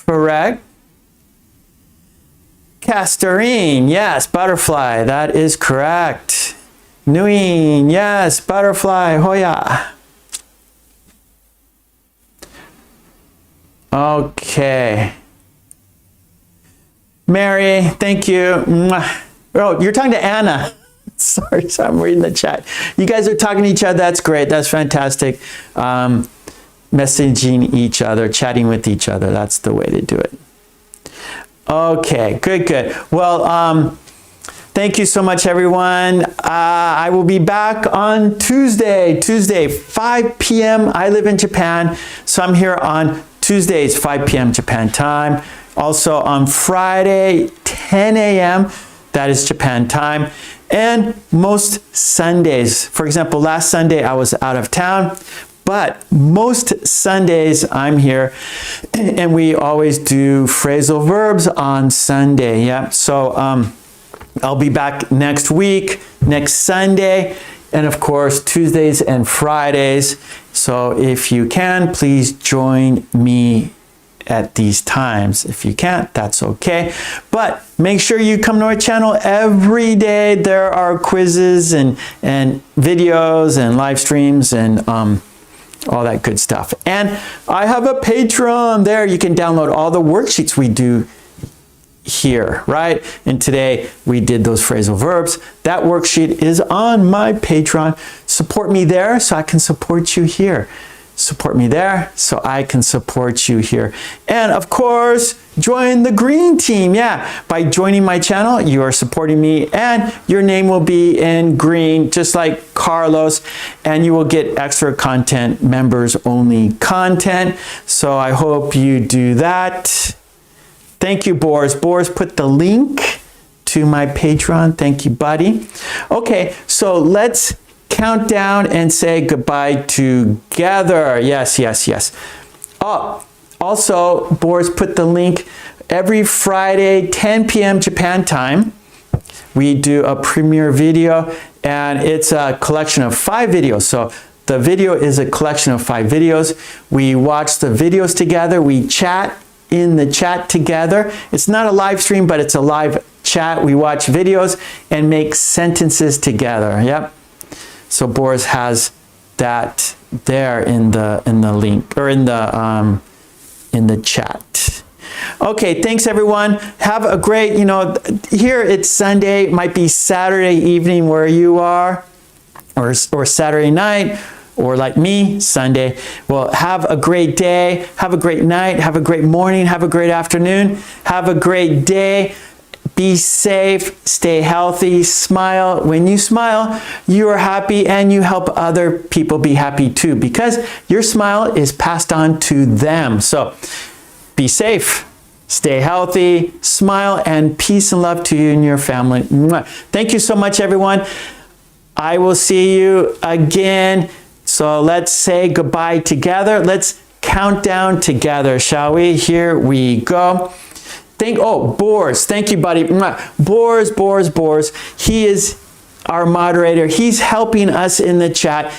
correct. Castorine. Yes, butterfly. That is correct. Nguyen. Yes, butterfly. Hoya. Okay. Mary, thank you. Oh, you're talking to Anna. Sorry, I'm reading the chat. You guys are talking to each other. That's great. That's fantastic. Messaging each other, chatting with each other. That's the way to do it. Okay, good, good. Well, thank you so much, everyone. I will be back on Tuesday, 5 p.m. I live in Japan, so I'm here on Tuesdays, 5 p.m. Japan time. Also on Friday, 10 a.m., that is Japan time. And most Sundays, for example, last Sunday I was out of town, but most Sundays I'm here, and we always do phrasal verbs on Sunday. Yeah, so I'll be back next week, next Sunday, and of course Tuesdays and Fridays. So if you can, please join me at these times. If you can't, that's okay. But make sure you come to our channel every day. There are quizzes and videos and live streams and all that good stuff. And I have a Patreon there. You can download all the worksheets we do here, right? And today we did those phrasal verbs. That worksheet is on my Patreon. Support me there so I can support you here. Support me there so I can support you here. And of course, join the green team. Yeah, by joining my channel, you are supporting me and your name will be in green, just like Carlos, and you will get extra content, members only content. So I hope you do that. Thank you, Boris. Boris put the link to my Patreon. Thank you, buddy. Okay, so let's count down and say goodbye together. Yes, yes, yes. Oh, also, Boris put the link. Every Friday, 10 p.m. Japan time, we do a premiere video, and it's a collection of 5 videos. So the video is a collection of 5 videos. We watch the videos together. We chat in the chat together. It's not a live stream, but it's a live chat. We watch videos and make sentences together. Yep. So Boris has that there in the link, or in the chat. Okay, thanks everyone. Have a great, here it's Sunday, it might be Saturday evening where you are, or Saturday night, or like me, Sunday. Well, have a great day, have a great night, have a great morning, have a great afternoon, have a great day. Be safe, stay healthy, smile. When you smile, you are happy and you help other people be happy too, because your smile is passed on to them. So be safe, stay healthy, smile, and peace and love to you and your family. Thank you so much, everyone. I will see you again. So let's say goodbye together. Let's countdown together, shall we? Here we go. Boris, thank you, buddy. Boris. He is our moderator. He's helping us in the chat.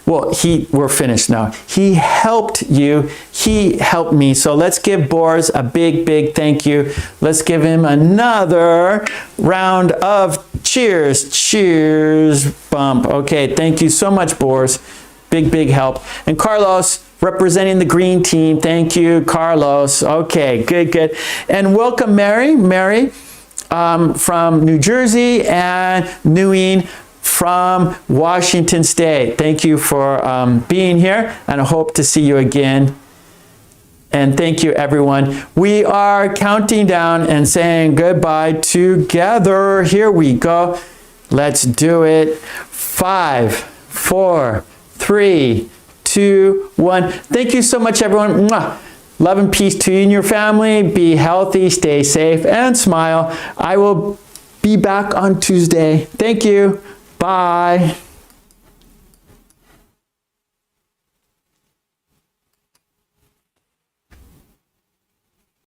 We're finished now. He helped you. He helped me. So let's give Boris a big thank you. Let's give him another round of cheers. Cheers, bump. Okay, thank you so much, Boris. Big help. And Carlos, representing the green team. Thank you, Carlos. Okay, good. And welcome, Mary from New Jersey, and Nguyen from Washington State. Thank you for being here, and I hope to see you again. And thank you, everyone. We are counting down and saying goodbye together. Here we go. Let's do it. 5, 4, 3, 2, 1. Thank you so much, everyone. Mwah. Love and peace to you and your family. Be healthy, stay safe, and smile. I will be back on Tuesday. Thank you. Bye.